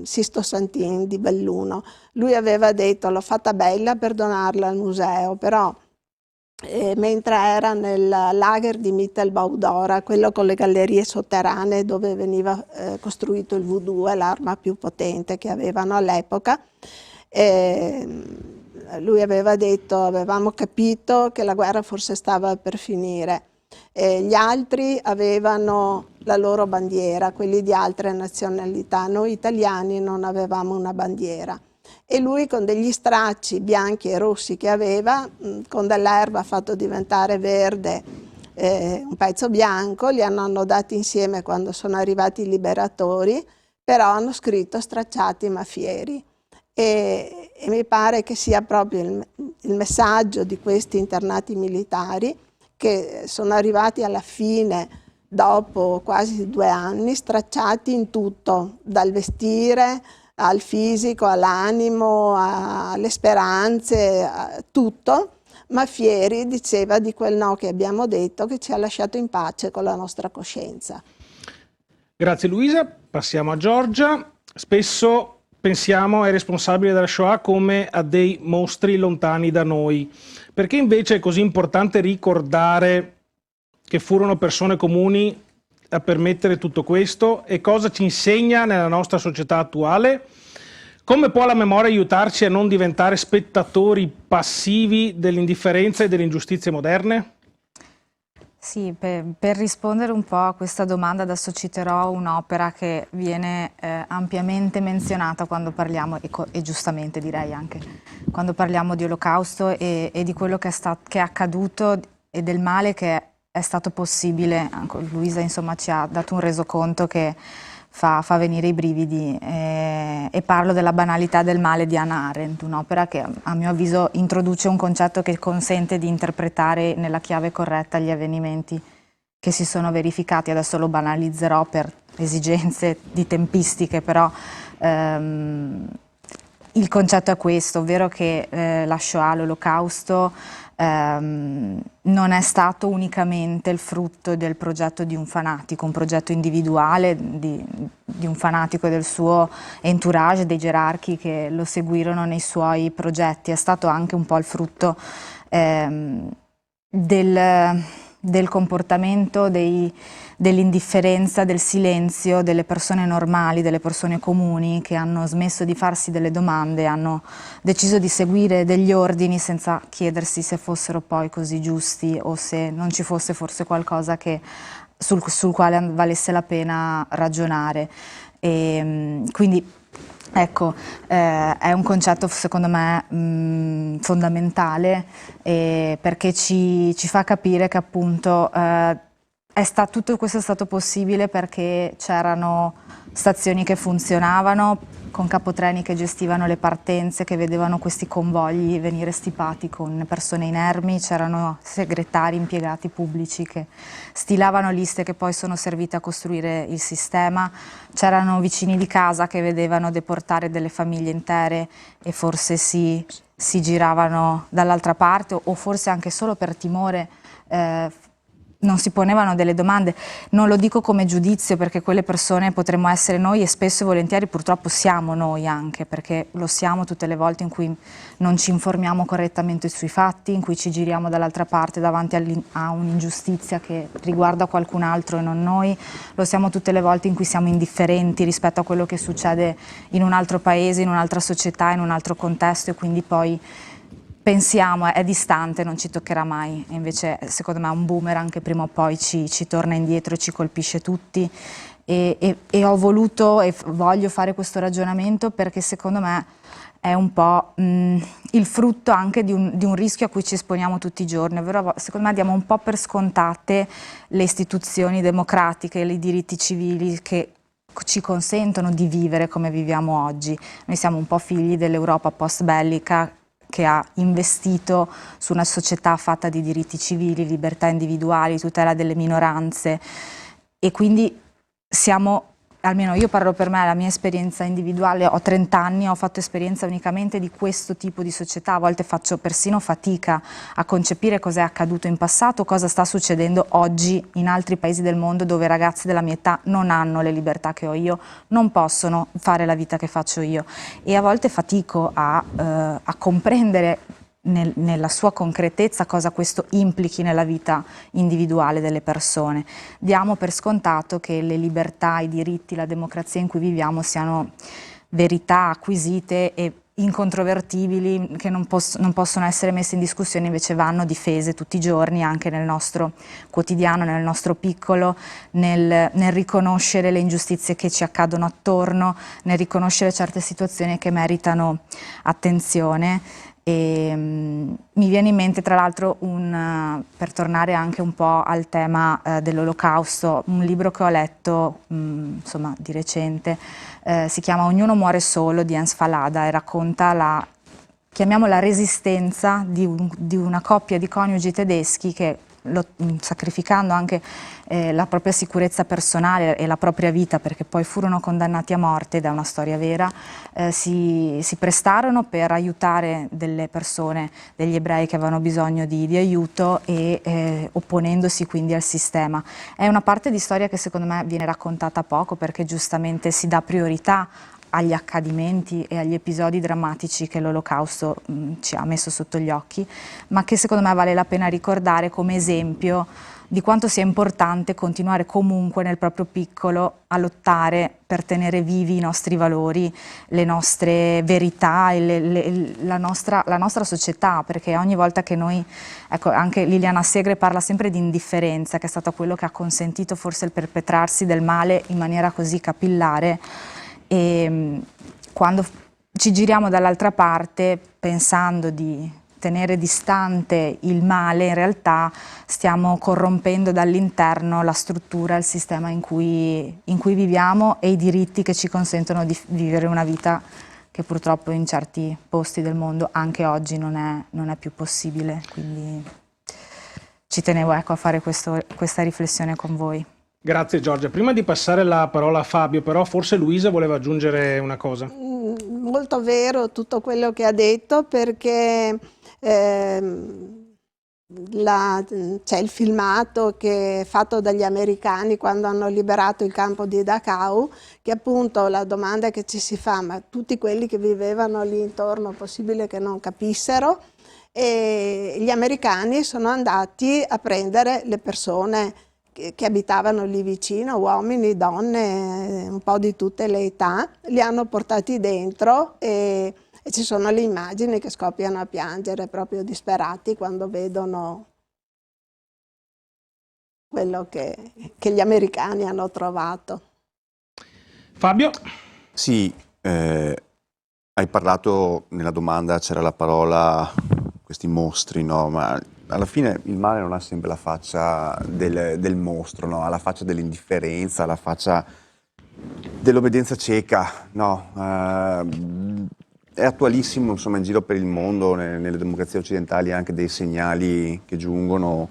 Sisto Santin di Belluno, lui aveva detto: l'ho fatta bella per donarla al museo, però mentre era nel lager di Mittelbau-Dora, quello con le gallerie sotterranee dove veniva costruito il V2, l'arma più potente che avevano all'epoca, lui aveva detto: avevamo capito che la guerra forse stava per finire. Gli altri avevano la loro bandiera, quelli di altre nazionalità, noi italiani non avevamo una bandiera. e lui con degli stracci bianchi e rossi che aveva, con dell'erba fatto diventare verde un pezzo bianco, li hanno dati insieme quando sono arrivati i liberatori, però hanno scritto stracciati ma fieri. E mi pare che sia proprio il messaggio di questi internati militari che sono arrivati alla fine, dopo quasi 2 anni, stracciati in tutto, dal vestire al fisico, all'animo, alle speranze, a tutto, ma fieri, diceva, di quel no che abbiamo detto, che ci ha lasciato in pace con la nostra coscienza. Grazie Luisa, passiamo a Giorgia. Spesso pensiamo ai responsabili della Shoah come a dei mostri lontani da noi. Perché invece è così importante ricordare che furono persone comuni a permettere tutto questo e cosa ci insegna nella nostra società attuale? Come può la memoria aiutarci a non diventare spettatori passivi dell'indifferenza e delle ingiustizie moderne? Sì, per rispondere un po' a questa domanda adesso citerò un'opera che viene ampiamente menzionata quando parliamo, e giustamente direi anche, quando parliamo di Olocausto e di quello che è accaduto e del male che è stato possibile. Luisa insomma ci ha dato un resoconto che fa venire i brividi e parlo della banalità del male di Hannah Arendt, un'opera che a mio avviso introduce un concetto che consente di interpretare nella chiave corretta gli avvenimenti che si sono verificati. Adesso lo banalizzerò per esigenze di tempistiche, però il concetto è questo, ovvero che la Shoah, l'Olocausto, non è stato unicamente il frutto del progetto di un fanatico, un progetto individuale di un fanatico e del suo entourage, dei gerarchi che lo seguirono nei suoi progetti, è stato anche un po' il frutto del comportamento, dell'indifferenza, del silenzio delle persone normali, delle persone comuni che hanno smesso di farsi delle domande, hanno deciso di seguire degli ordini senza chiedersi se fossero poi così giusti o se non ci fosse forse qualcosa sul quale valesse la pena ragionare. E, quindi ecco, è un concetto secondo me fondamentale perché ci fa capire che appunto tutto questo è stato possibile perché c'erano stazioni che funzionavano, con capotreni che gestivano le partenze, che vedevano questi convogli venire stipati con persone inermi, c'erano segretari, impiegati pubblici che stilavano liste che poi sono servite a costruire il sistema, c'erano vicini di casa che vedevano deportare delle famiglie intere e forse si giravano dall'altra parte o forse anche solo per timore non si ponevano delle domande. Non lo dico come giudizio perché quelle persone potremmo essere noi e spesso e volentieri purtroppo siamo noi anche, perché lo siamo tutte le volte in cui non ci informiamo correttamente sui fatti, in cui ci giriamo dall'altra parte davanti a un'ingiustizia che riguarda qualcun altro e non noi, lo siamo tutte le volte in cui siamo indifferenti rispetto a quello che succede in un altro paese, in un'altra società, in un altro contesto e quindi poi pensiamo è distante, non ci toccherà mai, e invece secondo me è un boomerang che prima o poi ci torna indietro e ci colpisce tutti e ho voluto e voglio fare questo ragionamento perché secondo me è un po' il frutto anche di un rischio a cui ci esponiamo tutti i giorni, ovvero secondo me diamo un po' per scontate le istituzioni democratiche, i diritti civili che ci consentono di vivere come viviamo oggi. Noi siamo un po' figli dell'Europa post-bellica che ha investito su una società fatta di diritti civili, libertà individuali, tutela delle minoranze e quindi siamo, almeno io parlo per me, la mia esperienza individuale, ho 30 anni, ho fatto esperienza unicamente di questo tipo di società, a volte faccio persino fatica a concepire cosa è accaduto in passato, cosa sta succedendo oggi in altri paesi del mondo dove ragazzi della mia età non hanno le libertà che ho io, non possono fare la vita che faccio io e a volte fatico a comprendere nella sua concretezza cosa questo implichi nella vita individuale delle persone. Diamo per scontato che le libertà, i diritti, la democrazia in cui viviamo siano verità acquisite e incontrovertibili, che non possono essere messe in discussione, invece vanno difese tutti i giorni anche nel nostro quotidiano, nel nostro piccolo, nel riconoscere le ingiustizie che ci accadono attorno, nel riconoscere certe situazioni che meritano attenzione. E mi viene in mente tra l'altro, per tornare anche un po' al tema dell'Olocausto, un libro che ho letto insomma di recente, si chiama Ognuno muore solo di Hans Fallada, e racconta chiamiamola resistenza di una coppia di coniugi tedeschi che, sacrificando anche la propria sicurezza personale e la propria vita, perché poi furono condannati a morte, da una storia vera, si prestarono per aiutare delle persone, degli ebrei che avevano bisogno di aiuto, e opponendosi quindi al sistema. È una parte di storia che secondo me viene raccontata poco, perché giustamente si dà priorità agli accadimenti e agli episodi drammatici che l'Olocausto ci ha messo sotto gli occhi, ma che secondo me vale la pena ricordare come esempio di quanto sia importante continuare comunque nel proprio piccolo a lottare per tenere vivi i nostri valori, le nostre verità e la nostra società, perché ogni volta che noi, ecco, anche Liliana Segre parla sempre di indifferenza, che è stato quello che ha consentito forse il perpetrarsi del male in maniera così capillare. E quando ci giriamo dall'altra parte pensando di tenere distante il male, in realtà stiamo corrompendo dall'interno la struttura, il sistema in cui viviamo e i diritti che ci consentono di vivere una vita che purtroppo in certi posti del mondo anche oggi non è più possibile. Quindi ci tenevo, ecco, a fare questa riflessione con voi. Grazie Giorgia. Prima di passare la parola a Fabio, però forse Luisa voleva aggiungere una cosa. Molto vero tutto quello che ha detto, perché c'è il filmato che è fatto dagli americani quando hanno liberato il campo di Dachau, che appunto la domanda che ci si fa, ma tutti quelli che vivevano lì intorno, possibile che non capissero? E gli americani sono andati a prendere le persone che abitavano lì vicino, uomini, donne, un po' di tutte le età, li hanno portati dentro e ci sono le immagini che scoppiano a piangere, proprio disperati, quando vedono quello che gli americani hanno trovato. Fabio? Sì, hai parlato, nella domanda c'era la parola, questi mostri, no? Ma alla fine il male non ha sempre la faccia del mostro, no? Ha la faccia dell'indifferenza, ha la faccia dell'obbedienza cieca, no? È attualissimo, insomma, in giro per il mondo, nelle democrazie occidentali, anche dei segnali che giungono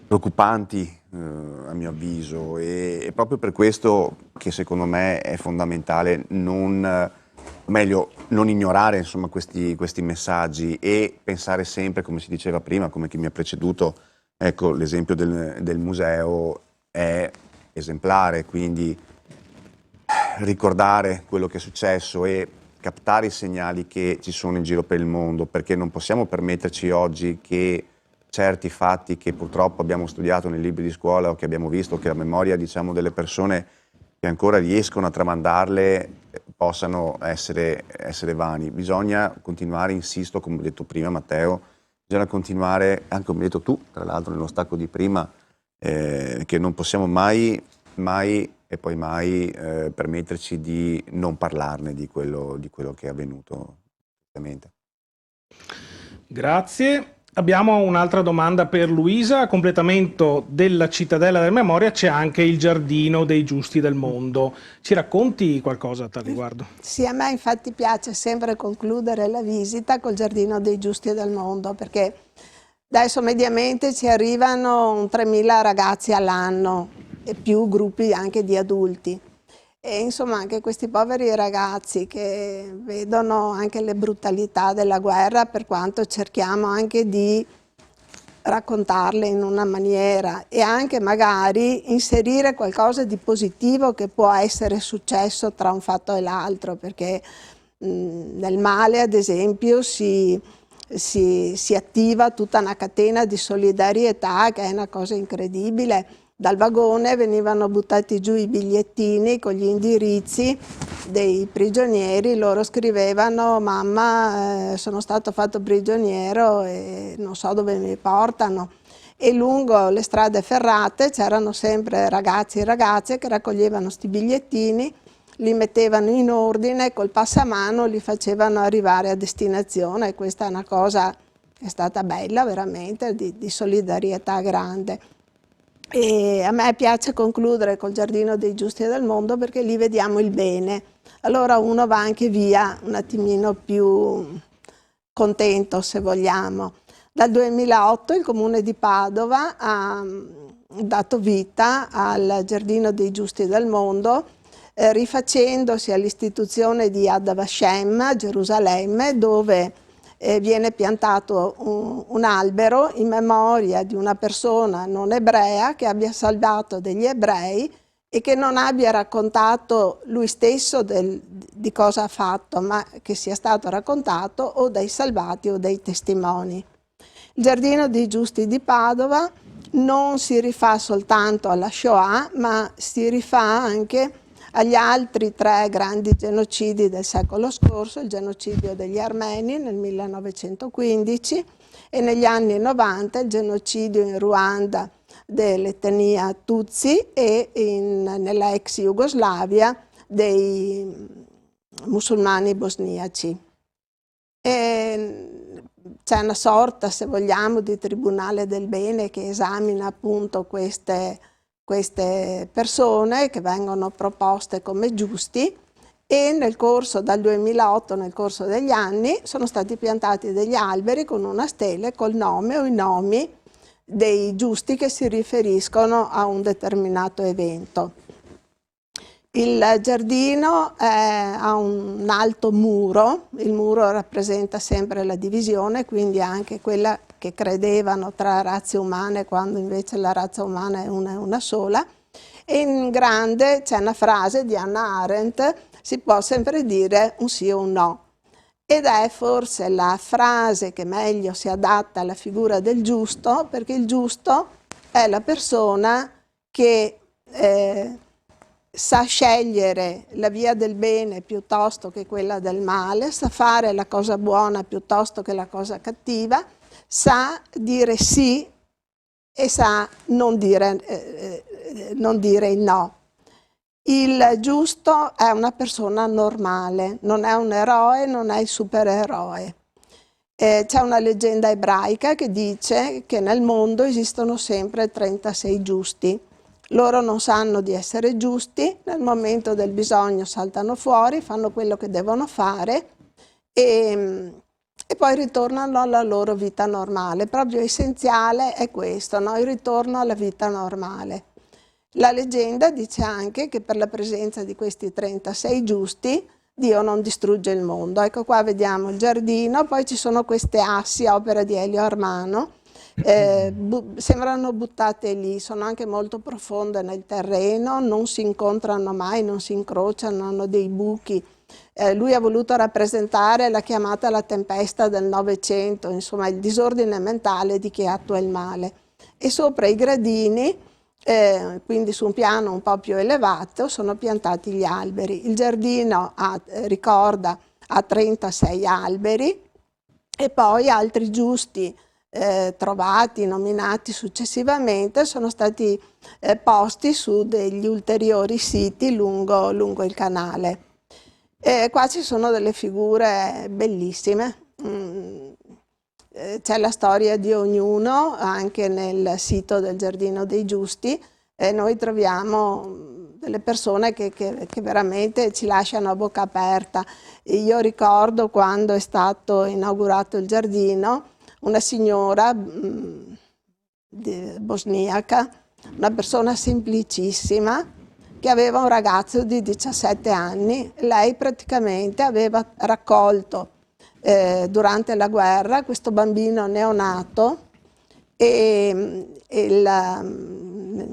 preoccupanti, a mio avviso, e proprio per questo che secondo me è fondamentale non ignorare, insomma, questi messaggi e pensare sempre, come si diceva prima, come chi mi ha preceduto, ecco, l'esempio del museo è esemplare, quindi ricordare quello che è successo e captare i segnali che ci sono in giro per il mondo, perché non possiamo permetterci oggi che certi fatti che purtroppo abbiamo studiato nei libri di scuola o che abbiamo visto, che la memoria, diciamo, delle persone che ancora riescono a tramandarle possano essere vani. Bisogna continuare, insisto, come ho detto prima Matteo, bisogna continuare, anche come hai detto tu, tra l'altro nello stacco di prima, che non possiamo mai e poi mai permetterci di non parlarne di quello che è avvenuto. Grazie. Abbiamo un'altra domanda per Luisa. A completamento della Cittadella della Memoria c'è anche il Giardino dei Giusti del Mondo. Ci racconti qualcosa a tal riguardo? Sì, a me infatti piace sempre concludere la visita col Giardino dei Giusti del Mondo, perché adesso mediamente ci arrivano 3.000 ragazzi all'anno e più gruppi anche di adulti. E insomma anche questi poveri ragazzi che vedono anche le brutalità della guerra, per quanto cerchiamo anche di raccontarle in una maniera e anche magari inserire qualcosa di positivo che può essere successo tra un fatto e l'altro, perché nel male ad esempio si attiva tutta una catena di solidarietà che è una cosa incredibile. Dal vagone venivano buttati giù i bigliettini con gli indirizzi dei prigionieri, loro scrivevano: mamma, sono stato fatto prigioniero e non so dove mi portano. E lungo le strade ferrate c'erano sempre ragazzi e ragazze che raccoglievano questi bigliettini, li mettevano in ordine, col passamano li facevano arrivare a destinazione. Questa è una cosa che è stata bella veramente, di solidarietà grande. E a me piace concludere col Giardino dei Giusti del Mondo, perché lì vediamo il bene. Allora uno va anche via un attimino più contento, se vogliamo. Dal 2008 il Comune di Padova ha dato vita al Giardino dei Giusti del Mondo, rifacendosi all'istituzione di Yad Vashem a Gerusalemme, dove viene piantato un albero in memoria di una persona non ebrea che abbia salvato degli ebrei e che non abbia raccontato lui stesso di cosa ha fatto, ma che sia stato raccontato o dai salvati o dai testimoni. Il Giardino dei Giusti di Padova non si rifà soltanto alla Shoah, ma si rifà anche agli altri 3 grandi genocidi del secolo scorso: il genocidio degli armeni nel 1915 e negli anni 90 il genocidio in Ruanda dell'etnia Tutsi e nella ex Jugoslavia dei musulmani bosniaci. C'è una sorta, se vogliamo, di tribunale del bene che esamina appunto queste persone che vengono proposte come giusti, e nel corso, dal 2008, nel corso degli anni, sono stati piantati degli alberi con una stele col nome o i nomi dei giusti che si riferiscono a un determinato evento. Il giardino ha un alto muro, il muro rappresenta sempre la divisione, quindi anche quella che credevano tra razze umane, quando invece la razza umana è una sola. E in grande c'è una frase di Hannah Arendt: si può sempre dire un sì o un no. Ed è forse la frase che meglio si adatta alla figura del giusto, perché il giusto è la persona che sa scegliere la via del bene piuttosto che quella del male, sa fare la cosa buona piuttosto che la cosa cattiva, sa dire sì e sa non dire il no. Il giusto è una persona normale, non è un eroe, non è il supereroe. C'è una leggenda ebraica che dice che nel mondo esistono sempre 36 giusti. Loro non sanno di essere giusti, nel momento del bisogno saltano fuori, fanno quello che devono fare e poi ritornano alla loro vita normale. Proprio essenziale è questo, no? Il ritorno alla vita normale. La leggenda dice anche che per la presenza di questi 36 giusti Dio non distrugge il mondo. Ecco, qua vediamo il giardino, poi ci sono queste assi, opera di Elio Armano, sembrano buttate lì, sono anche molto profonde nel terreno, non si incontrano mai, non si incrociano, hanno dei buchi. Lui ha voluto rappresentare la chiamata alla tempesta del Novecento, insomma il disordine mentale di chi attua il male. E sopra i gradini, quindi su un piano un po' più elevato, sono piantati gli alberi. Il giardino ricorda ha 36 alberi e poi altri giusti trovati, nominati successivamente, sono stati posti su degli ulteriori siti lungo il canale. Qua ci sono delle figure bellissime, c'è la storia di ognuno anche nel sito del Giardino dei Giusti, noi troviamo delle persone che veramente ci lasciano a bocca aperta. Io ricordo quando è stato inaugurato il giardino, una signora bosniaca, una persona semplicissima, che aveva un ragazzo di 17 anni. Lei praticamente aveva raccolto durante la guerra questo bambino neonato e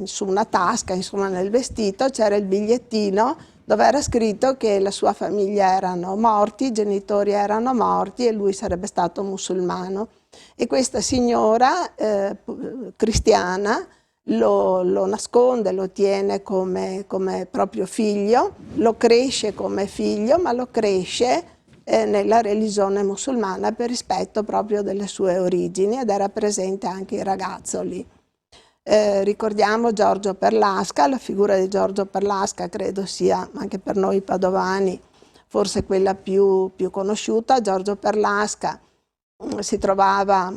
su una tasca, insomma nel vestito, c'era il bigliettino dove era scritto che la sua famiglia erano morti, i genitori erano morti e lui sarebbe stato musulmano. E questa signora cristiana lo nasconde, lo tiene come proprio figlio, lo cresce come figlio, ma lo cresce nella religione musulmana per rispetto proprio delle sue origini, ed era presente anche il ragazzo lì. Ricordiamo Giorgio Perlasca. La figura di Giorgio Perlasca credo sia anche per noi padovani forse quella più conosciuta. Giorgio Perlasca si trovava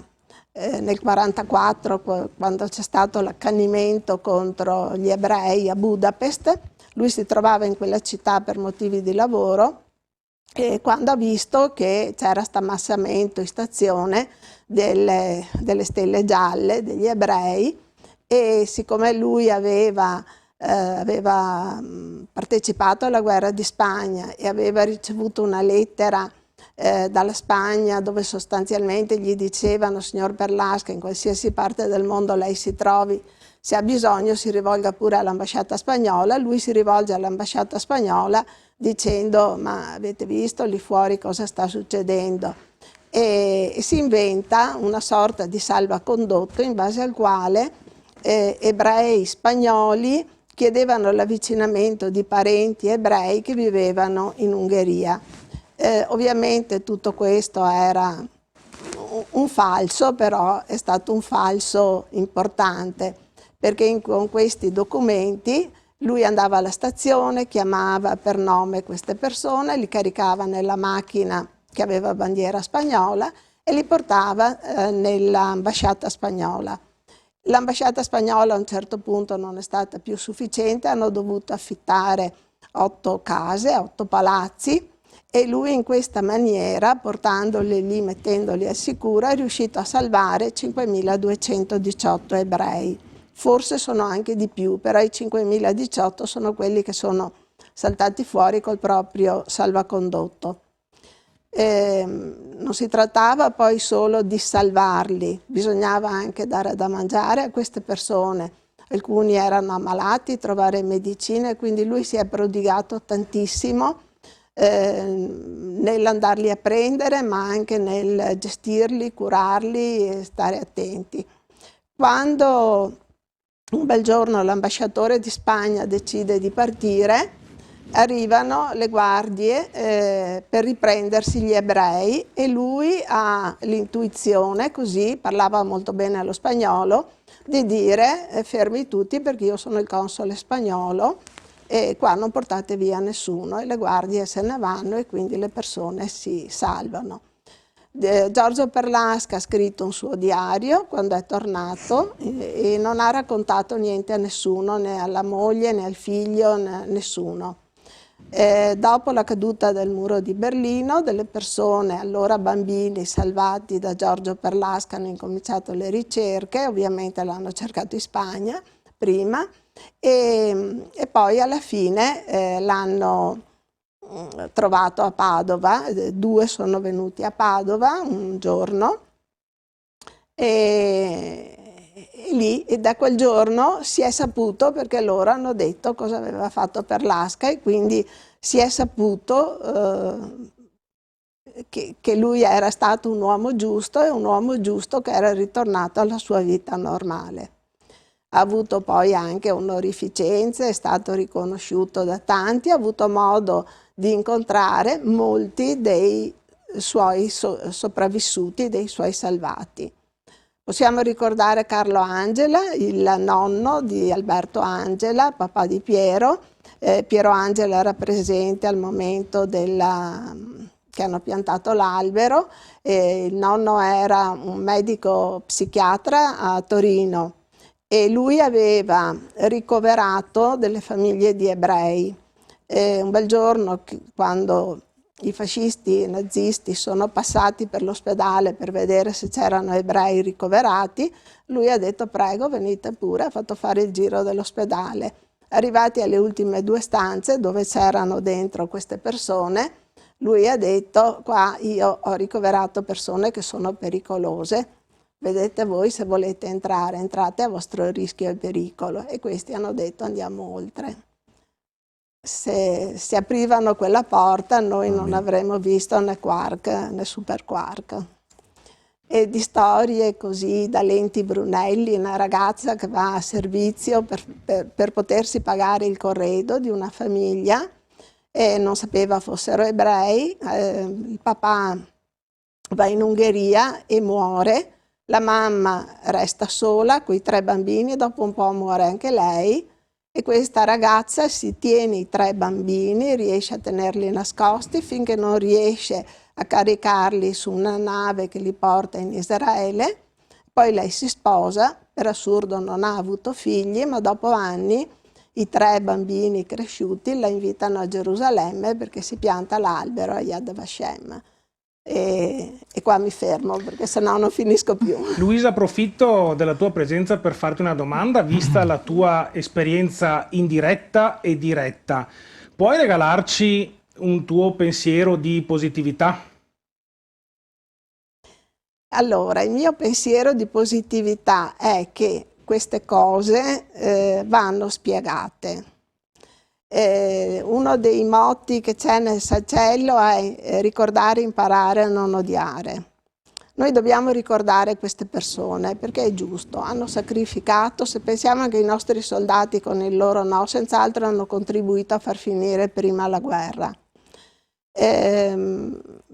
nel 1944, quando c'è stato l'accanimento contro gli ebrei a Budapest. Lui si trovava in quella città per motivi di lavoro, e quando ha visto che c'era sto ammassamento in stazione delle stelle gialle degli ebrei, e siccome lui aveva partecipato alla guerra di Spagna e aveva ricevuto una lettera dalla Spagna dove sostanzialmente gli dicevano: signor Perlasca, in qualsiasi parte del mondo lei si trovi, se ha bisogno si rivolga pure all'ambasciata spagnola. Lui si rivolge all'ambasciata spagnola dicendo: ma avete visto lì fuori cosa sta succedendo? E si inventa una sorta di salvacondotto in base al quale ebrei spagnoli chiedevano l'avvicinamento di parenti ebrei che vivevano in Ungheria. Ovviamente tutto questo era un falso, però è stato un falso importante, perché con questi documenti lui andava alla stazione, chiamava per nome queste persone, li caricava nella macchina che aveva bandiera spagnola e li portava nell'ambasciata spagnola. L'ambasciata spagnola a un certo punto non è stata più sufficiente, hanno dovuto affittare 8 case, 8 palazzi, e lui in questa maniera, portandoli lì, mettendoli al sicuro, è riuscito a salvare 5.218 ebrei. Forse sono anche di più, però i 5.018 sono quelli che sono saltati fuori col proprio salvacondotto. Non si trattava poi solo di salvarli, bisognava anche dare da mangiare a queste persone. Alcuni erano ammalati, trovare medicine, quindi lui si è prodigato tantissimo nell'andarli a prendere, ma anche nel gestirli, curarli e stare attenti. Quando un bel giorno l'ambasciatore di Spagna decide di partire, arrivano le guardie per riprendersi gli ebrei, e lui ha l'intuizione, così parlava molto bene lo spagnolo, di dire: fermi tutti perché io sono il console spagnolo e qua non portate via nessuno, e le guardie se ne vanno e quindi le persone si salvano. Giorgio Perlasca ha scritto un suo diario quando è tornato e non ha raccontato niente a nessuno, né alla moglie né al figlio, né a nessuno. Dopo la caduta del muro di Berlino, delle persone, allora bambini, salvati da Giorgio Perlasca hanno incominciato le ricerche, ovviamente l'hanno cercato in Spagna prima, e poi alla fine l'hanno trovato a Padova. 2 sono venuti a Padova un giorno, e lì, e da quel giorno si è saputo, perché loro hanno detto cosa aveva fatto Perlasca, e quindi si è saputo che lui era stato un uomo giusto, e un uomo giusto che era ritornato alla sua vita normale. Ha avuto poi anche onorificenze, è stato riconosciuto da tanti, ha avuto modo di incontrare molti dei suoi sopravvissuti, dei suoi salvati. Possiamo ricordare Carlo Angela, il nonno di Alberto Angela, papà di Piero. Piero Angela era presente al momento che hanno piantato l'albero. Il nonno era un medico psichiatra a Torino, e lui aveva ricoverato delle famiglie di ebrei. Un bel giorno, quando i fascisti nazisti sono passati per l'ospedale per vedere se c'erano ebrei ricoverati, lui ha detto: prego, venite pure, ha fatto fare il giro dell'ospedale. Arrivati alle ultime 2 stanze dove c'erano dentro queste persone, lui ha detto: qua io ho ricoverato persone che sono pericolose, vedete voi se volete entrare, entrate a vostro rischio e pericolo. E questi hanno detto: andiamo oltre. Se si aprivano quella porta noi non avremmo visto né quark né super quark. e di storie così da Lenti Brunelli, una ragazza che va a servizio per potersi pagare il corredo di una famiglia e non sapeva fossero ebrei. Il papà va in Ungheria e muore, la mamma resta sola con i 3 bambini e dopo un po' muore anche lei. E questa ragazza si tiene i 3 bambini, riesce a tenerli nascosti finché non riesce a caricarli su una nave che li porta in Israele. Poi lei si sposa, per assurdo non ha avuto figli, ma dopo anni i 3 bambini cresciuti la invitano a Gerusalemme perché si pianta l'albero a Yad Vashem. E qua mi fermo perché sennò non finisco più. Luisa, approfitto della tua presenza per farti una domanda, vista la tua esperienza indiretta e diretta. Puoi regalarci un tuo pensiero di positività? Allora, il mio pensiero di positività è che queste cose vanno spiegate. Uno dei motti che c'è nel sacello è ricordare, imparare a non odiare. Noi dobbiamo ricordare queste persone perché è giusto, hanno sacrificato. Se pensiamo che i nostri soldati con il loro no, senz'altro hanno contribuito a far finire prima la guerra.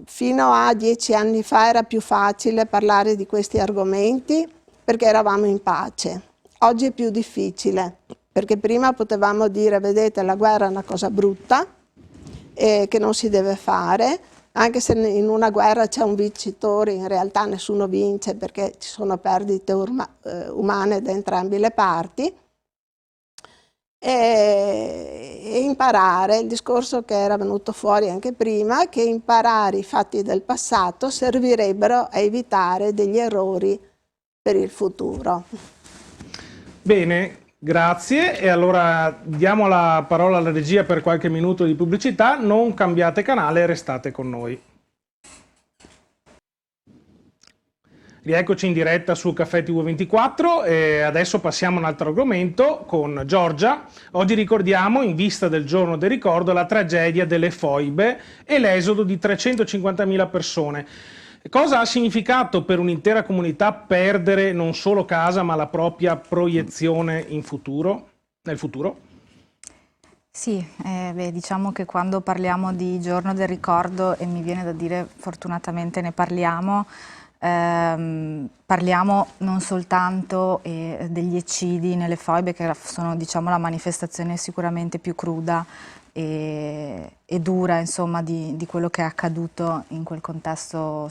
Fino a 10 anni fa era più facile parlare di questi argomenti perché eravamo in pace. Oggi è più difficile perché prima potevamo dire, vedete, la guerra è una cosa brutta che non si deve fare, anche se in una guerra c'è un vincitore, in realtà nessuno vince perché ci sono perdite umane da entrambe le parti. E imparare, il discorso che era venuto fuori anche prima, che imparare i fatti del passato servirebbero a evitare degli errori per il futuro. Bene, grazie. E allora diamo la parola alla regia per qualche minuto di pubblicità. Non cambiate canale, restate con noi. Rieccoci in diretta su Caffè TV24 e adesso passiamo a un altro argomento con Giorgia. Oggi ricordiamo, in vista del giorno del ricordo, la tragedia delle foibe e l'esodo di 350.000 persone. Cosa ha significato per un'intera comunità perdere non solo casa ma la propria proiezione in futuro, nel futuro? Sì, diciamo che quando parliamo di giorno del ricordo, e mi viene da dire fortunatamente ne parliamo, parliamo non soltanto degli eccidi nelle foibe, che sono, diciamo, la manifestazione sicuramente più cruda e dura, insomma, di quello che è accaduto in quel contesto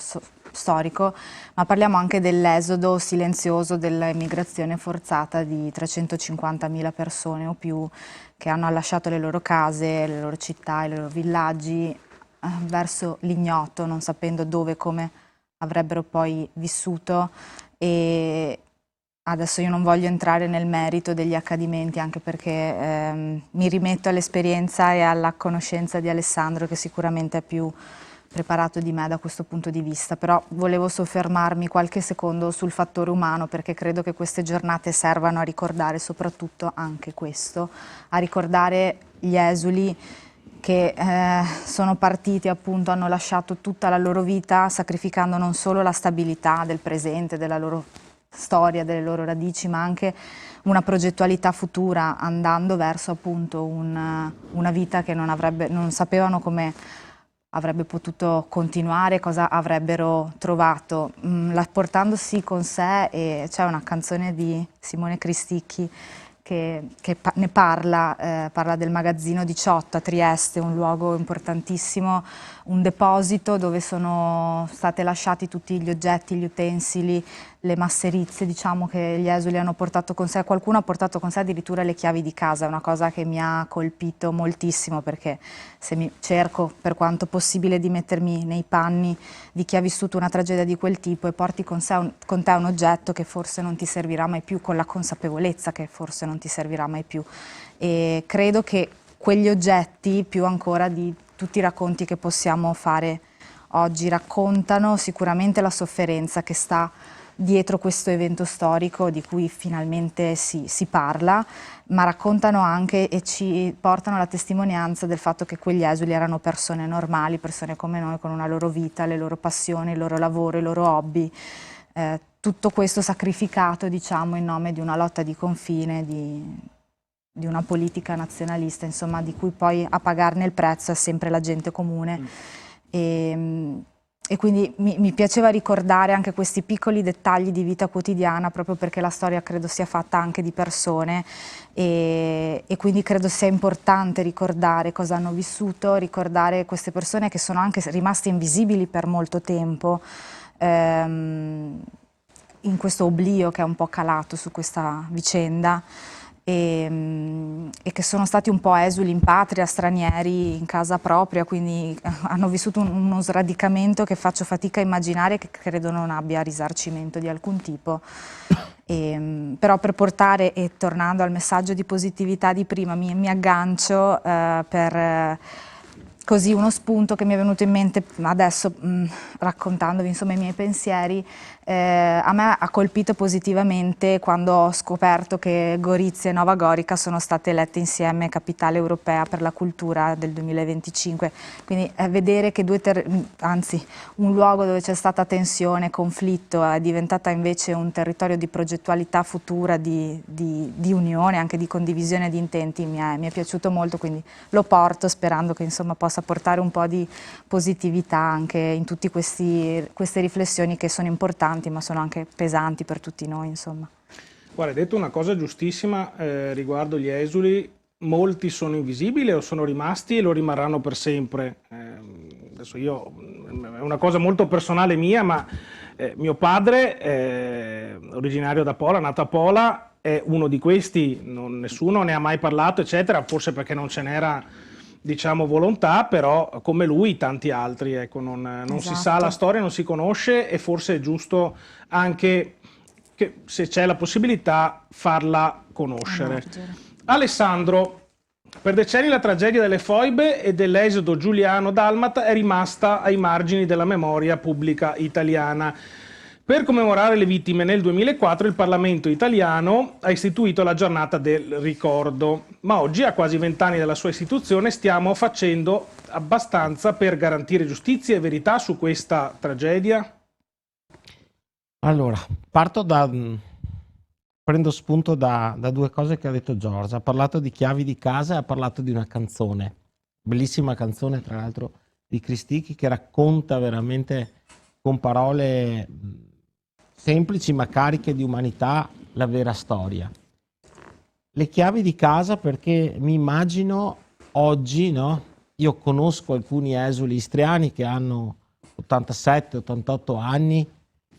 storico, ma parliamo anche dell'esodo silenzioso dell'emigrazione forzata di 350.000 persone o più che hanno lasciato le loro case, le loro città, i loro villaggi verso l'ignoto, non sapendo dove e come avrebbero poi vissuto. E adesso io non voglio entrare nel merito degli accadimenti, anche perché mi rimetto all'esperienza e alla conoscenza di Alessandro, che sicuramente è più preparato di me da questo punto di vista, però volevo soffermarmi qualche secondo sul fattore umano, perché credo che queste giornate servano a ricordare soprattutto anche questo, a ricordare gli esuli che sono partiti, appunto, hanno lasciato tutta la loro vita sacrificando non solo la stabilità del presente, della loro storia, delle loro radici, ma anche una progettualità futura, andando verso, appunto, una vita che non sapevano come avrebbe potuto continuare, cosa avrebbero trovato, portandosi con sé. E c'è una canzone di Simone Cristicchi che ne parla del magazzino 18 a Trieste, un luogo importantissimo, un deposito dove sono state lasciati tutti gli oggetti, gli utensili, le masserizie, diciamo, che gli esuli hanno portato con sé. Qualcuno ha portato con sé addirittura le chiavi di casa, è una cosa che mi ha colpito moltissimo, perché se cerco per quanto possibile di mettermi nei panni di chi ha vissuto una tragedia di quel tipo, e porti con te un oggetto che forse non ti servirà mai più, con la consapevolezza che forse non ti servirà mai più. E credo che quegli oggetti, più ancora di tutti i racconti che possiamo fare oggi, raccontano sicuramente la sofferenza che sta dietro questo evento storico di cui finalmente si parla, ma raccontano anche e ci portano la testimonianza del fatto che quegli esuli erano persone normali, persone come noi, con una loro vita, le loro passioni, il loro lavoro, i loro hobby, tutto questo sacrificato, diciamo, in nome di una lotta di confine, di una politica nazionalista, insomma, di cui poi a pagarne il prezzo è sempre la gente comune. E quindi mi piaceva ricordare anche questi piccoli dettagli di vita quotidiana, proprio perché la storia credo sia fatta anche di persone e quindi credo sia importante ricordare cosa hanno vissuto, ricordare queste persone che sono anche rimaste invisibili per molto tempo, in questo oblio che è un po' calato su questa vicenda. E che sono stati un po' esuli in patria, stranieri in casa propria, quindi hanno vissuto uno sradicamento che faccio fatica a immaginare, che credo non abbia risarcimento di alcun tipo. Però per portare, e tornando al messaggio di positività di prima, mi aggancio per così uno spunto che mi è venuto in mente adesso raccontandovi insomma i miei pensieri. A me ha colpito positivamente quando ho scoperto che Gorizia e Nova Gorica sono state elette insieme capitale europea per la cultura del 2025, quindi vedere che un luogo dove c'è stata tensione, conflitto, è diventata invece un territorio di progettualità futura, di unione, anche di condivisione di intenti, mi è piaciuto molto, quindi lo porto sperando che insomma possa portare un po' di positività anche in tutte queste riflessioni che sono importanti, ma sono anche pesanti per tutti noi, insomma. Guarda, hai detto una cosa giustissima riguardo gli esuli. Molti sono invisibili o sono rimasti e lo rimarranno per sempre. Adesso è una cosa molto personale mia, ma mio padre, originario da Pola, nato a Pola, è uno di questi. Nessuno ne ha mai parlato, eccetera, forse perché non ce n'era, diciamo, volontà, però come lui tanti altri, ecco, non si sa la storia, non si conosce, e forse è giusto anche che, se c'è la possibilità, farla conoscere. Alessandro, per decenni la tragedia delle foibe e dell'esodo giuliano-dalmata è rimasta ai margini della memoria pubblica italiana. Per commemorare le vittime nel 2004 il Parlamento italiano ha istituito la giornata del ricordo, ma oggi, a quasi 20 anni dalla sua istituzione, stiamo facendo abbastanza per garantire giustizia e verità su questa tragedia? Allora, prendo spunto da due cose che ha detto Giorgia. Ha parlato di chiavi di casa e ha parlato di una canzone, bellissima canzone tra l'altro di Cristicchi, che racconta veramente con parole semplici ma cariche di umanità la vera storia. Le chiavi di casa, perché mi immagino oggi, no? Io conosco alcuni esuli istriani che hanno 87-88 anni,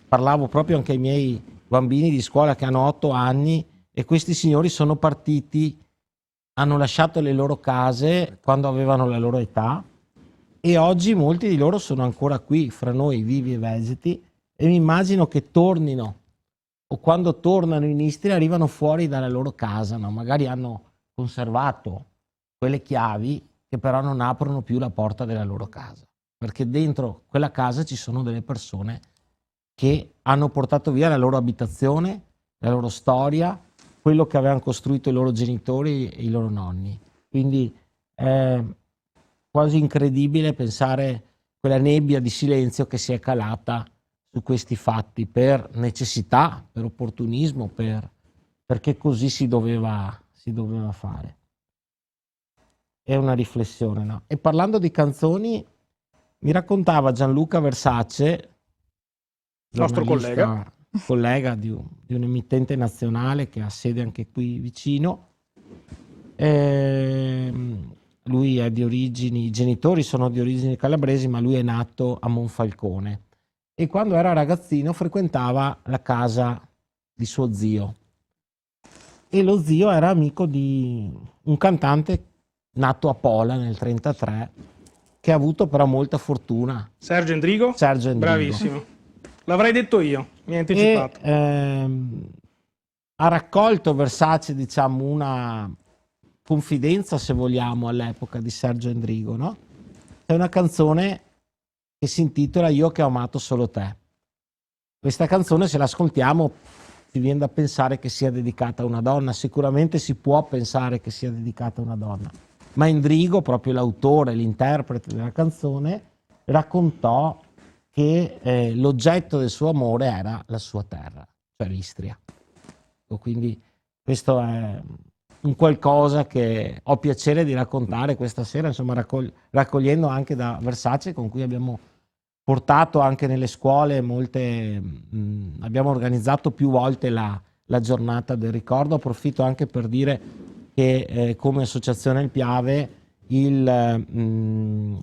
parlavo proprio anche ai miei bambini di scuola che hanno 8 anni, e questi signori sono partiti, hanno lasciato le loro case quando avevano la loro età, e oggi molti di loro sono ancora qui fra noi, vivi e vegeti, e mi immagino che tornino, o quando tornano in Istria arrivano fuori dalla loro casa, no? Magari hanno conservato quelle chiavi che però non aprono più la porta della loro casa, perché dentro quella casa ci sono delle persone che hanno portato via la loro abitazione, la loro storia, quello che avevano costruito i loro genitori e i loro nonni. Quindi è quasi incredibile pensare quella nebbia di silenzio che si è calata su questi fatti per necessità, per opportunismo, perché così si doveva fare. È una riflessione, no? E parlando di canzoni, mi raccontava Gianluca Versace, nostro collega di un emittente nazionale che ha sede anche qui vicino. Lui è di origini, i genitori sono di origini calabresi, ma lui è nato a Monfalcone. E quando era ragazzino frequentava la casa di suo zio. E lo zio era amico di un cantante nato a Pola nel 1933, che ha avuto però molta fortuna. Sergio Endrigo? Sergio Endrigo. Bravissimo. L'avrei detto io, mi hai anticipato. Ha raccolto Versace, diciamo, una confidenza, se vogliamo, all'epoca di Sergio Endrigo, no? È una canzone che si intitola Io che ho amato solo te. Questa canzone, se l'ascoltiamo, ci viene da pensare che sia dedicata a una donna. Sicuramente si può pensare che sia dedicata a una donna, ma Endrigo, proprio l'autore, l'interprete della canzone, raccontò che l'oggetto del suo amore era la sua terra, cioè l'Istria. Quindi questo è un qualcosa che ho piacere di raccontare questa sera, insomma, raccogliendo anche da Versace, con cui abbiamo portato anche nelle scuole abbiamo organizzato più volte la giornata del ricordo. Approfitto anche per dire che come Associazione Il Piave il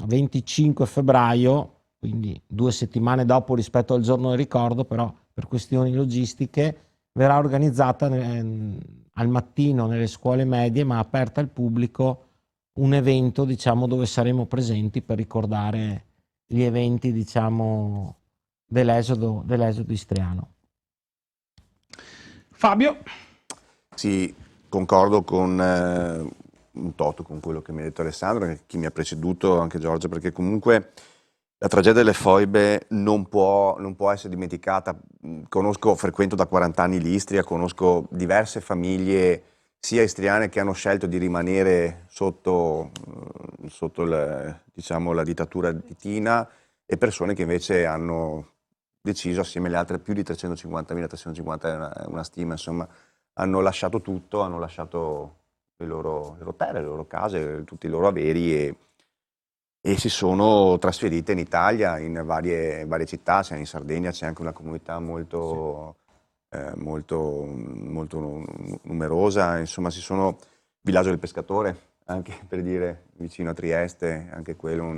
25 febbraio, quindi 2 settimane dopo rispetto al giorno del ricordo, però per questioni logistiche, verrà organizzata al mattino nelle scuole medie, ma aperta al pubblico, un evento, diciamo, dove saremo presenti per ricordare gli eventi, diciamo, dell'esodo istriano. Fabio? Sì, concordo con un toto con quello che mi ha detto Alessandro, e chi mi ha preceduto, anche Giorgio, perché comunque la tragedia delle foibe non può essere dimenticata. Frequento da 40 anni l'Istria, conosco diverse famiglie sia istriane che hanno scelto di rimanere sotto diciamo, la dittatura di Tina, e persone che invece hanno deciso, assieme alle altre più di 350.000, 350 è una stima, insomma, hanno lasciato tutto, hanno lasciato le loro terre, le loro case, tutti i loro averi, e si sono trasferite in Italia, in varie città. C'è in Sardegna, c'è anche una comunità molto numerosa, insomma Villaggio del Pescatore, anche per dire, vicino a Trieste, anche quello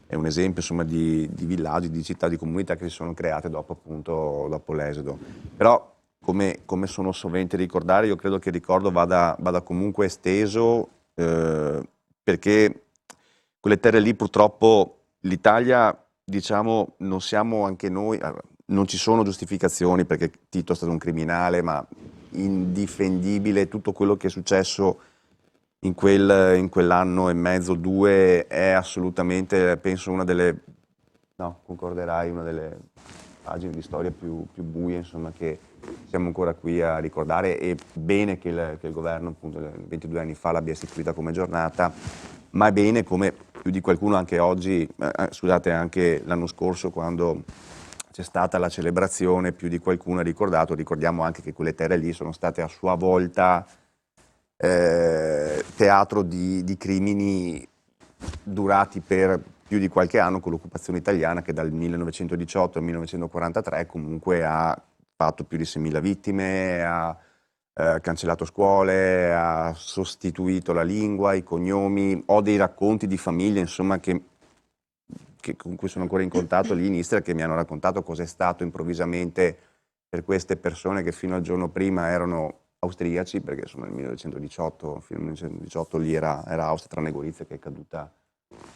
è un esempio, insomma, di villaggi, di città, di comunità che si sono create dopo l'esodo. Però, come sono sovente ricordare, io credo che il ricordo vada comunque esteso, perché quelle terre lì purtroppo l'Italia, diciamo, non siamo anche noi, non ci sono giustificazioni perché Tito è stato un criminale, ma indifendibile tutto quello che è successo in quell'anno e mezzo, 2, è assolutamente, penso, una delle pagine di storia più buie, insomma, che siamo ancora qui a ricordare. E bene che il governo, appunto, 22 anni fa l'abbia istituita come giornata, ma è bene, come più di qualcuno anche oggi, scusate, anche l'anno scorso, quando c'è stata la celebrazione, più di qualcuno ha ricordiamo anche che quelle terre lì sono state a sua volta teatro di crimini durati per più di qualche anno, con l'occupazione italiana che dal 1918 al 1943 comunque ha fatto più di 6.000 vittime, ha cancellato scuole, ha sostituito la lingua, i cognomi. Ho dei racconti di famiglie, insomma, con cui sono ancora in contatto lì in Istria, che mi hanno raccontato cos'è stato improvvisamente per queste persone che fino al giorno prima erano austriaci, perché insomma nel 1918, fino al 1918 lì era Austria, tranne Gorizia che è caduta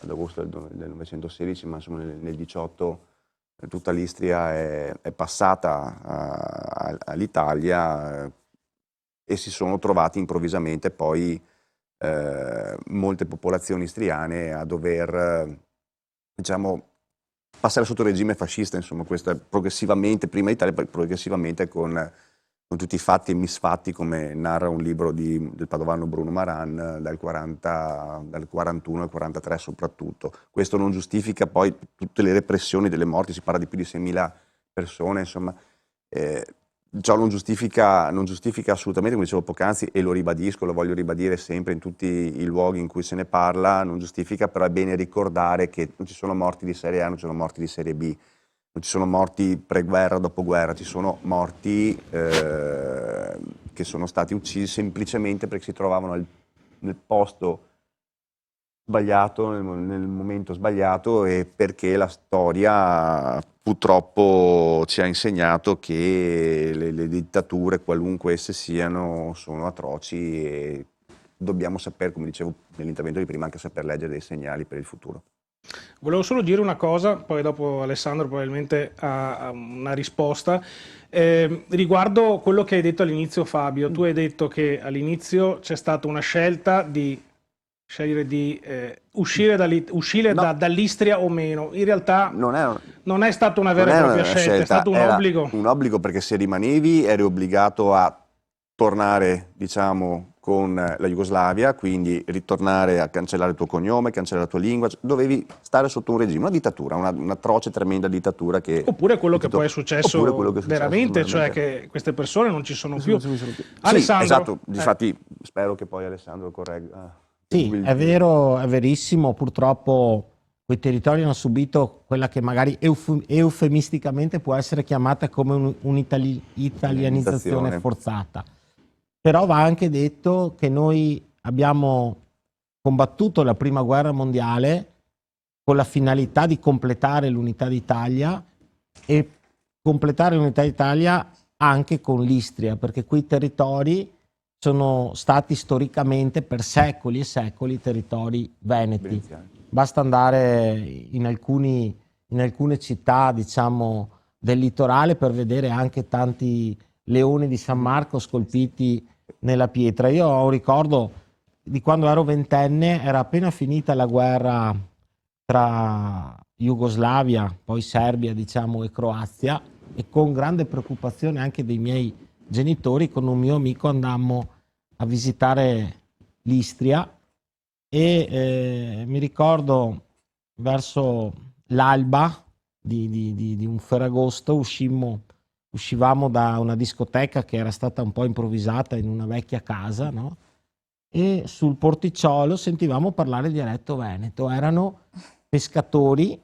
ad agosto del 1916, ma insomma nel 18 tutta l'Istria è passata all'Italia, e si sono trovati improvvisamente poi molte popolazioni istriane a dover, diciamo, passare sotto il regime fascista, insomma, questo è progressivamente, prima Italia, poi progressivamente con tutti i fatti e misfatti, come narra un libro del padovano Bruno Maran, dal 41 al 43 soprattutto. Questo non giustifica poi tutte le repressioni delle morti, si parla di più di 6.000 persone, insomma. Ciò non giustifica assolutamente, come dicevo poc'anzi, e lo ribadisco, lo voglio ribadire sempre in tutti i luoghi in cui se ne parla, non giustifica, però è bene ricordare che non ci sono morti di serie A, non ci sono morti di serie B, non ci sono morti pre-guerra, dopo-guerra, ci sono morti che sono stati uccisi semplicemente perché si trovavano nel posto sbagliato, nel momento sbagliato, e perché la storia purtroppo ci ha insegnato che le dittature, qualunque esse siano, sono atroci, e dobbiamo saper, come dicevo nell'intervento di prima, anche saper leggere dei segnali per il futuro. Volevo solo dire una cosa, poi dopo Alessandro probabilmente ha una risposta. Riguardo quello che hai detto all'inizio, Fabio, tu hai detto che all'inizio c'è stata una scelta di scegliere di uscire dall'Istria o meno. In realtà non è stata una vera e propria scelta, è stato un obbligo. Un obbligo, perché se rimanevi eri obbligato a tornare, diciamo, con la Jugoslavia, quindi ritornare a cancellare il tuo cognome, cancellare la tua lingua, dovevi stare sotto un regime, una dittatura, un'atroce, tremenda dittatura che... Oppure quello che poi è successo veramente, cioè che queste persone non ci sono più. Alessandro. Sì, esatto, difatti spero che poi Alessandro corregga. Sì, è vero, è verissimo, purtroppo quei territori hanno subito quella che magari eufemisticamente può essere chiamata come un'italianizzazione forzata. Però va anche detto che noi abbiamo combattuto la Prima Guerra Mondiale con la finalità di completare l'unità d'Italia e completare l'unità d'Italia anche con l'Istria, perché quei territori sono stati storicamente per secoli e secoli territori veneti. Basta andare in alcune città, diciamo, del litorale per vedere anche tanti leoni di San Marco scolpiti nella pietra. Io ho un ricordo di quando ero ventenne, era appena finita la guerra tra Jugoslavia, poi Serbia, diciamo, e Croazia, e con grande preoccupazione anche dei miei genitori, con un mio amico andammo a visitare l'Istria e mi ricordo verso l'alba di un Ferragosto uscivamo da una discoteca che era stata un po' improvvisata in una vecchia casa, no? E sul porticciolo sentivamo parlare dialetto veneto. Erano pescatori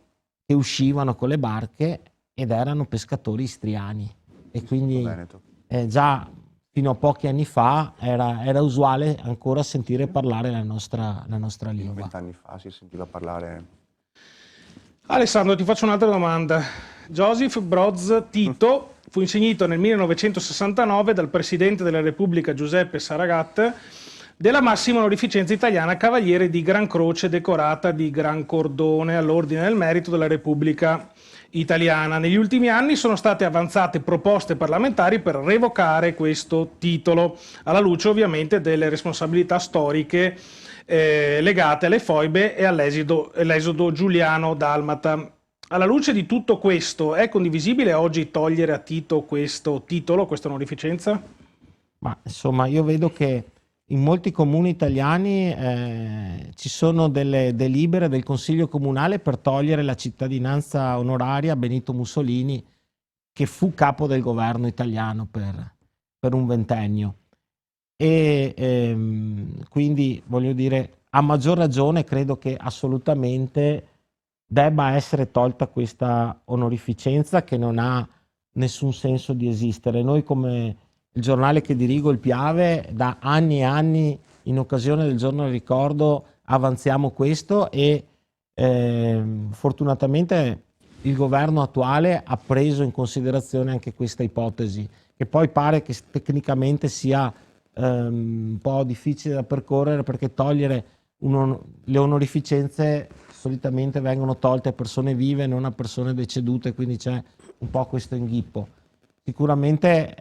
che uscivano con le barche ed erano pescatori istriani. E quindi già fino a pochi anni fa era usuale ancora sentire parlare la nostra lingua. 20 anni fa si sentiva parlare. Alessandro, ti faccio un'altra domanda. Joseph Broz Tito fu insignito nel 1969 dal Presidente della Repubblica Giuseppe Saragat della massima onorificenza italiana Cavaliere di Gran Croce decorata di Gran Cordone all'Ordine del Merito della Repubblica Italiana. Negli ultimi anni sono state avanzate proposte parlamentari per revocare questo titolo, alla luce ovviamente delle responsabilità storiche legate alle foibe e all'esodo giuliano-dalmata. Alla luce di tutto questo, è condivisibile oggi togliere a Tito questo titolo, questa onorificenza? Ma insomma, io vedo che in molti comuni italiani ci sono delle delibere del Consiglio Comunale per togliere la cittadinanza onoraria a Benito Mussolini, che fu capo del governo italiano per un ventennio. E quindi, voglio dire, a maggior ragione credo che assolutamente debba essere tolta questa onorificenza che non ha nessun senso di esistere. Noi, come il giornale che dirigo, il Piave, da anni e anni, in occasione del giorno del ricordo, avanziamo questo e fortunatamente il governo attuale ha preso in considerazione anche questa ipotesi, che poi pare che tecnicamente sia un po' difficile da percorrere, perché togliere le onorificenze solitamente vengono tolte a persone vive, non a persone decedute, quindi c'è un po' questo inghippo. Sicuramente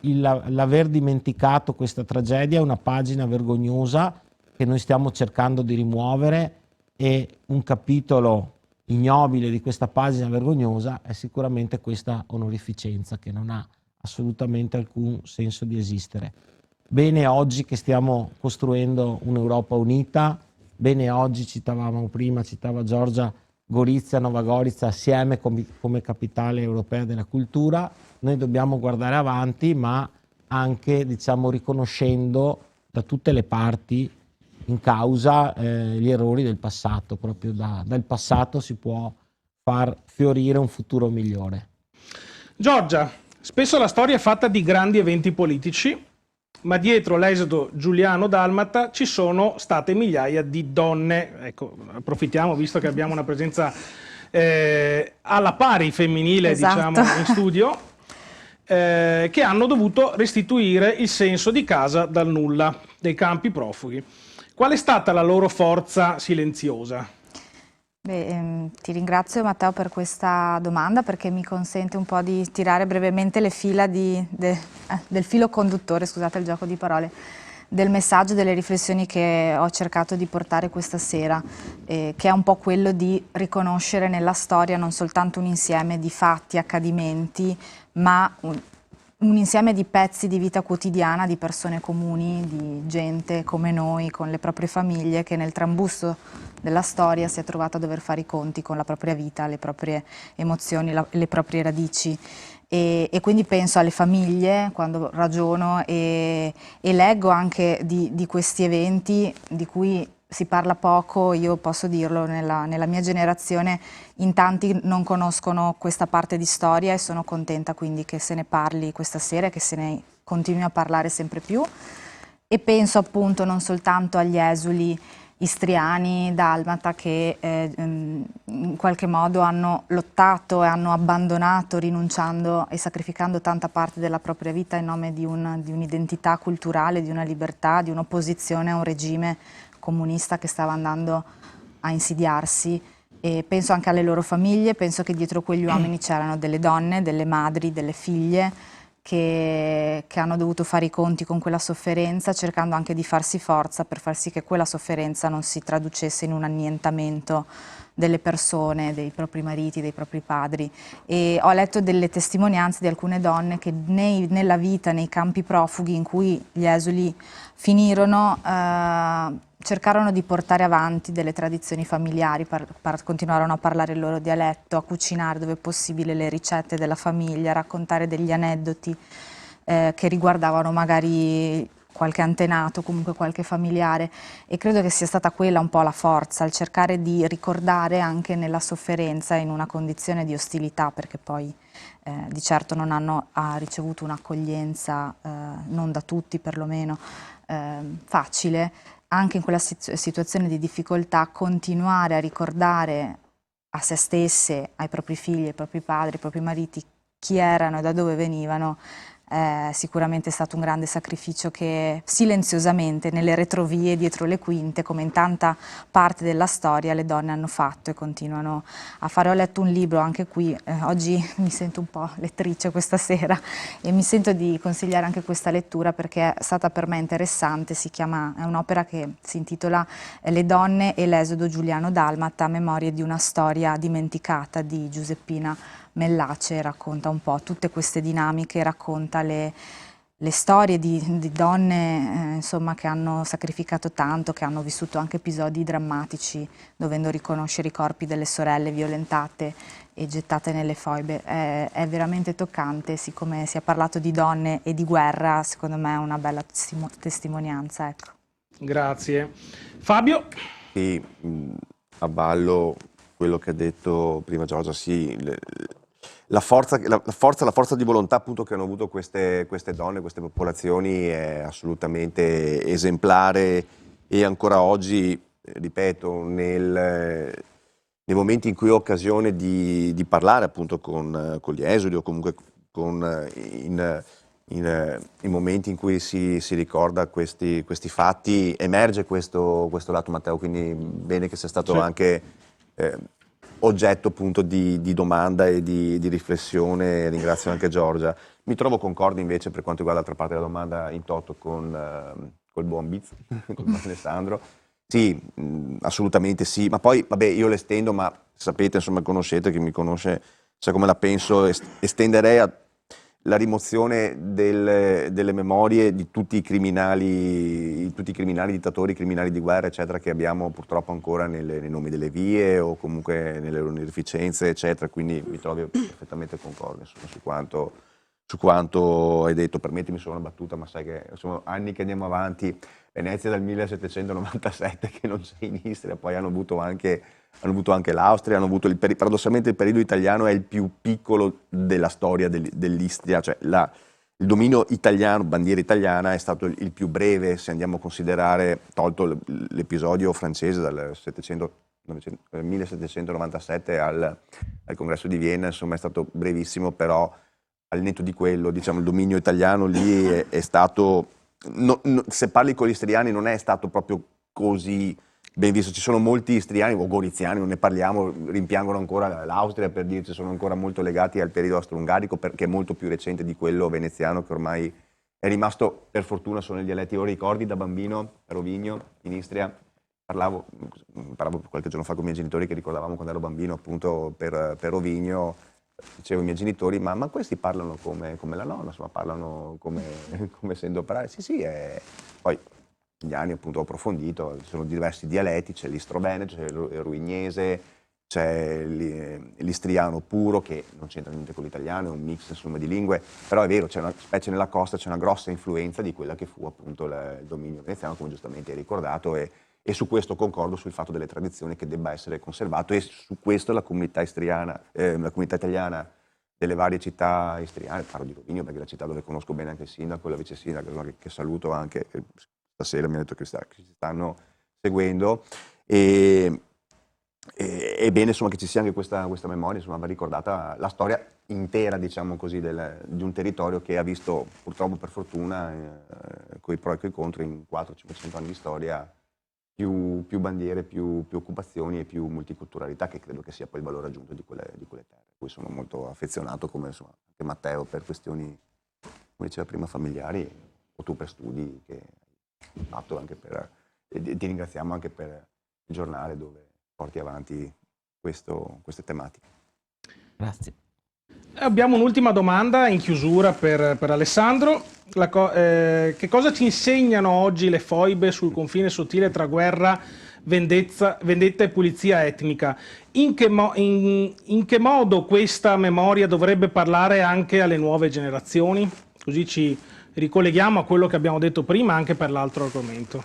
l'aver dimenticato questa tragedia è una pagina vergognosa che noi stiamo cercando di rimuovere, e un capitolo ignobile di questa pagina vergognosa è sicuramente questa onorificenza che non ha assolutamente alcun senso di esistere. Bene oggi che stiamo costruendo un'Europa unita, bene oggi, citava Giorgia Gorizia, Nova Gorica assieme come capitale europea della cultura. Noi dobbiamo guardare avanti, ma anche, diciamo, riconoscendo da tutte le parti in causa gli errori del passato. Proprio dal passato si può far fiorire un futuro migliore. Giorgia, spesso la storia è fatta di grandi eventi politici, ma dietro l'esodo giuliano-dalmata ci sono state migliaia di donne. Ecco, approfittiamo, visto che abbiamo una presenza alla pari femminile, esatto, diciamo, in studio, che hanno dovuto restituire il senso di casa dal nulla, dei campi profughi. Qual è stata la loro forza silenziosa? Beh, ti ringrazio Matteo per questa domanda, perché mi consente un po' di tirare brevemente le fila del filo conduttore, scusate il gioco di parole, del messaggio, delle riflessioni che ho cercato di portare questa sera, che è un po' quello di riconoscere nella storia non soltanto un insieme di fatti, accadimenti, ma un insieme di pezzi di vita quotidiana di persone comuni, di gente come noi, con le proprie famiglie, che nel trambusto della storia si è trovato a dover fare i conti con la propria vita, le proprie emozioni, le proprie radici. E quindi penso alle famiglie quando ragiono e leggo anche di questi eventi di cui si parla poco. Io posso dirlo, nella mia generazione in tanti non conoscono questa parte di storia, e sono contenta quindi che se ne parli questa sera e che se ne continui a parlare sempre più. E penso appunto non soltanto agli esuli istriani, dalmata, che in qualche modo hanno lottato e hanno abbandonato, rinunciando e sacrificando tanta parte della propria vita in nome di un'identità culturale, di una libertà, di un'opposizione a un regime comunista che stava andando a insidiarsi. E penso anche alle loro famiglie, penso che dietro quegli uomini c'erano delle donne, delle madri, delle figlie che hanno dovuto fare i conti con quella sofferenza, cercando anche di farsi forza per far sì che quella sofferenza non si traducesse in un annientamento delle persone, dei propri mariti, dei propri padri. E ho letto delle testimonianze di alcune donne che nella vita, nei campi profughi in cui gli esuli finirono, cercarono di portare avanti delle tradizioni familiari, continuarono a parlare il loro dialetto, a cucinare dove possibile le ricette della famiglia, a raccontare degli aneddoti che riguardavano magari qualche antenato, comunque qualche familiare, e credo che sia stata quella un po' la forza, il cercare di ricordare anche nella sofferenza, in una condizione di ostilità, perché poi di certo non hanno ricevuto un'accoglienza, non da tutti perlomeno, facile, anche in quella situazione di difficoltà, continuare a ricordare a se stesse, ai propri figli, ai propri padri, ai propri mariti, chi erano e da dove venivano. Sicuramente è stato un grande sacrificio che silenziosamente nelle retrovie, dietro le quinte, come in tanta parte della storia, le donne hanno fatto e continuano a fare. Ho letto un libro anche qui, oggi mi sento un po' lettrice questa sera e mi sento di consigliare anche questa lettura perché è stata per me interessante. È un'opera che si intitola Le donne e l'esodo giuliano-dalmata, memorie di una storia dimenticata, di Giuseppina Mellace. Racconta un po' tutte queste dinamiche, racconta le storie di donne insomma, che hanno sacrificato tanto, che hanno vissuto anche episodi drammatici, dovendo riconoscere i corpi delle sorelle violentate e gettate nelle foibe. È veramente toccante, siccome si è parlato di donne e di guerra, secondo me è una bella testimonianza. Ecco. Grazie. Fabio? Sì, avvallo quello che ha detto prima Giorgia, sì, la forza di volontà appunto che hanno avuto queste donne, queste popolazioni è assolutamente esemplare, e ancora oggi, ripeto, nei momenti in cui ho occasione di parlare appunto con gli esuli o comunque in momenti in cui si ricorda questi fatti, emerge questo lato, Matteo, quindi bene che sia stato anche oggetto appunto di domanda e di riflessione. Ringrazio anche Giorgia. Mi trovo concorde invece per quanto riguarda l'altra parte della domanda in toto col buon Biz, col buon Alessandro. Sì, assolutamente sì, ma poi vabbè, io le estendo, ma sapete, insomma, conoscete, chi mi conosce sa come la penso, estenderei la rimozione delle memorie di tutti i criminali, dittatori, criminali di guerra, eccetera, che abbiamo purtroppo ancora nei nomi delle vie o comunque nelle onorificenze, eccetera. Quindi mi trovo perfettamente concorde, insomma, su quanto hai detto. Permettimi solo una battuta, ma sai che sono anni che andiamo avanti. Venezia dal 1797 che non c'è in Istria, poi hanno avuto anche l'Austria, paradossalmente il periodo italiano è il più piccolo della storia dell'Istria, cioè il dominio italiano, bandiera italiana, è stato il più breve, se andiamo a considerare, tolto l'episodio francese dal 1797 al congresso di Vienna, insomma è stato brevissimo, però al netto di quello, diciamo, il dominio italiano lì è stato, se parli con gli istriani non è stato proprio così ben visto. Ci sono molti istriani o goriziani, non ne parliamo, rimpiangono ancora l'Austria, per dirci, sono ancora molto legati al periodo austro-ungarico, perché è molto più recente di quello veneziano, che ormai è rimasto, per fortuna, solo nei dialetti. Io ricordi da bambino a Rovigno, in Istria, parlavo qualche giorno fa con i miei genitori che ricordavamo quando ero bambino appunto per Rovigno, dicevo ai miei genitori, ma questi parlano come la nonna, insomma, parlano come essendo operai. Sì, poi negli anni appunto ho approfondito, ci sono diversi dialetti, c'è l'istroveneto, c'è il ruignese, c'è l'istriano puro, che non c'entra niente con l'italiano, è un mix insomma di lingue, però è vero, specie nella costa c'è una grossa influenza di quella che fu appunto il dominio veneziano, come giustamente hai ricordato, e su questo concordo sul fatto delle tradizioni che debba essere conservato, e su questo la comunità istriana, la comunità italiana delle varie città istriane, parlo di Rovigno perché è la città dove conosco bene anche il sindaco e la vice sindaco, che saluto anche, stasera mi ha detto che ci stanno seguendo, e bene insomma che ci sia anche questa memoria, insomma va ricordata la storia intera, diciamo così, di un territorio che ha visto purtroppo, per fortuna, coi pro e coi contro, in 400-500 anni di storia, più bandiere, più occupazioni e più multiculturalità, che credo che sia poi il valore aggiunto di quelle terre. Poi sono molto affezionato, come insomma, anche Matteo, per questioni, come diceva prima, familiari, o tu per studi che hai fatto anche e ti ringraziamo anche per il giornale dove porti avanti queste tematiche. Grazie. Abbiamo un'ultima domanda in chiusura per Alessandro. Che cosa ci insegnano oggi le foibe sul confine sottile tra guerra, vendetta e pulizia etnica? In che modo questa memoria dovrebbe parlare anche alle nuove generazioni? Così ci ricolleghiamo a quello che abbiamo detto prima anche per l'altro argomento.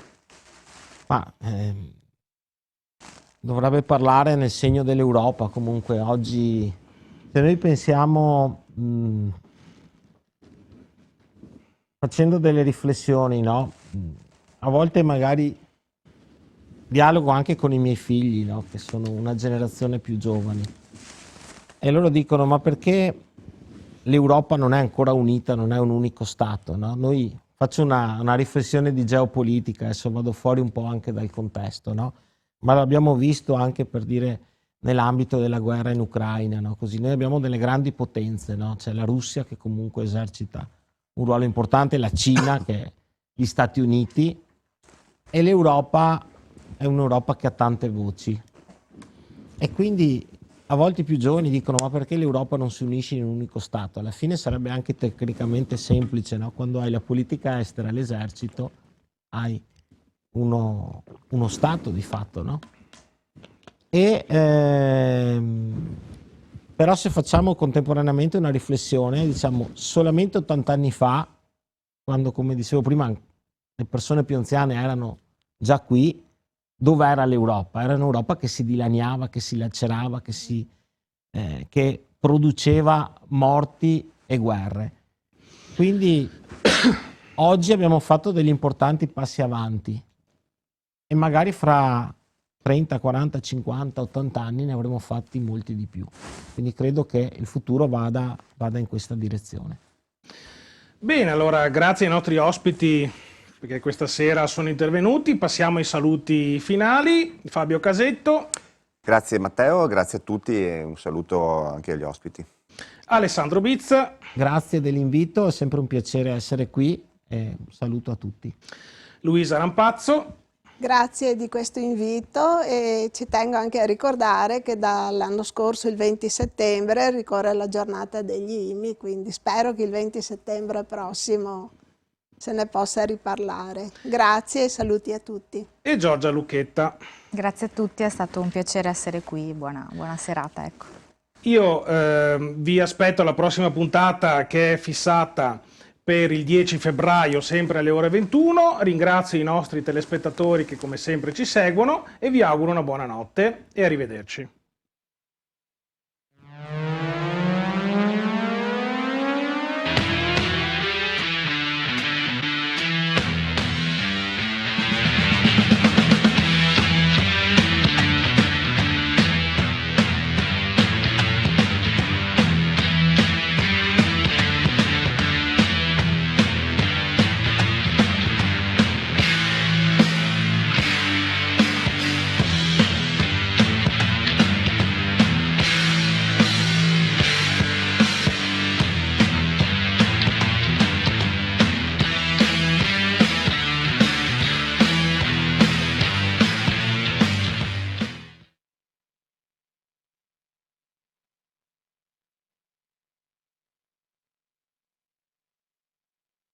Dovrebbe parlare nel segno dell'Europa. Comunque oggi, se noi pensiamo, facendo delle riflessioni, no? A volte magari dialogo anche con i miei figli, no? Che sono una generazione più giovani, e loro dicono: ma perché l'Europa non è ancora unita, non è un unico Stato, no? Faccio una riflessione di geopolitica, adesso vado fuori un po' anche dal contesto, no? Ma l'abbiamo visto anche, per dire, nell'ambito della guerra in Ucraina, no? Così noi abbiamo delle grandi potenze, no? C'è la Russia che comunque esercita un ruolo importante, la Cina, che è gli Stati Uniti, e l'Europa è un'Europa che ha tante voci. E quindi a volte i più giovani dicono: ma perché l'Europa non si unisce in un unico Stato? Alla fine sarebbe anche tecnicamente semplice, no? Quando hai la politica estera e l'esercito, hai uno Stato di fatto, no? Però se facciamo contemporaneamente una riflessione, diciamo, solamente 80 anni fa, quando, come dicevo prima, le persone più anziane erano già qui, dov'era l'Europa? Era un'Europa che si dilaniava, che si lacerava, che produceva morti e guerre. Quindi oggi abbiamo fatto degli importanti passi avanti, e magari fra 30, 40, 50, 80 anni ne avremo fatti molti di più. Quindi credo che il futuro vada in questa direzione. Bene, allora grazie ai nostri ospiti perché questa sera sono intervenuti. Passiamo ai saluti finali. Fabio Casetto. Grazie Matteo, grazie a tutti e un saluto anche agli ospiti. Alessandro Bizza. Grazie dell'invito, è sempre un piacere essere qui, e un saluto a tutti. Luisa Rampazzo. Grazie di questo invito, e ci tengo anche a ricordare che dall'anno scorso, il 20 settembre, ricorre la giornata degli IMI, quindi spero che il 20 settembre prossimo se ne possa riparlare. Grazie e saluti a tutti. E Giorgia Lucchetta. Grazie a tutti, è stato un piacere essere qui, buona serata. Ecco. Io vi aspetto alla prossima puntata, che è fissata per il 10 febbraio, sempre alle ore 21. Ringrazio i nostri telespettatori che come sempre ci seguono e vi auguro una buona notte e arrivederci.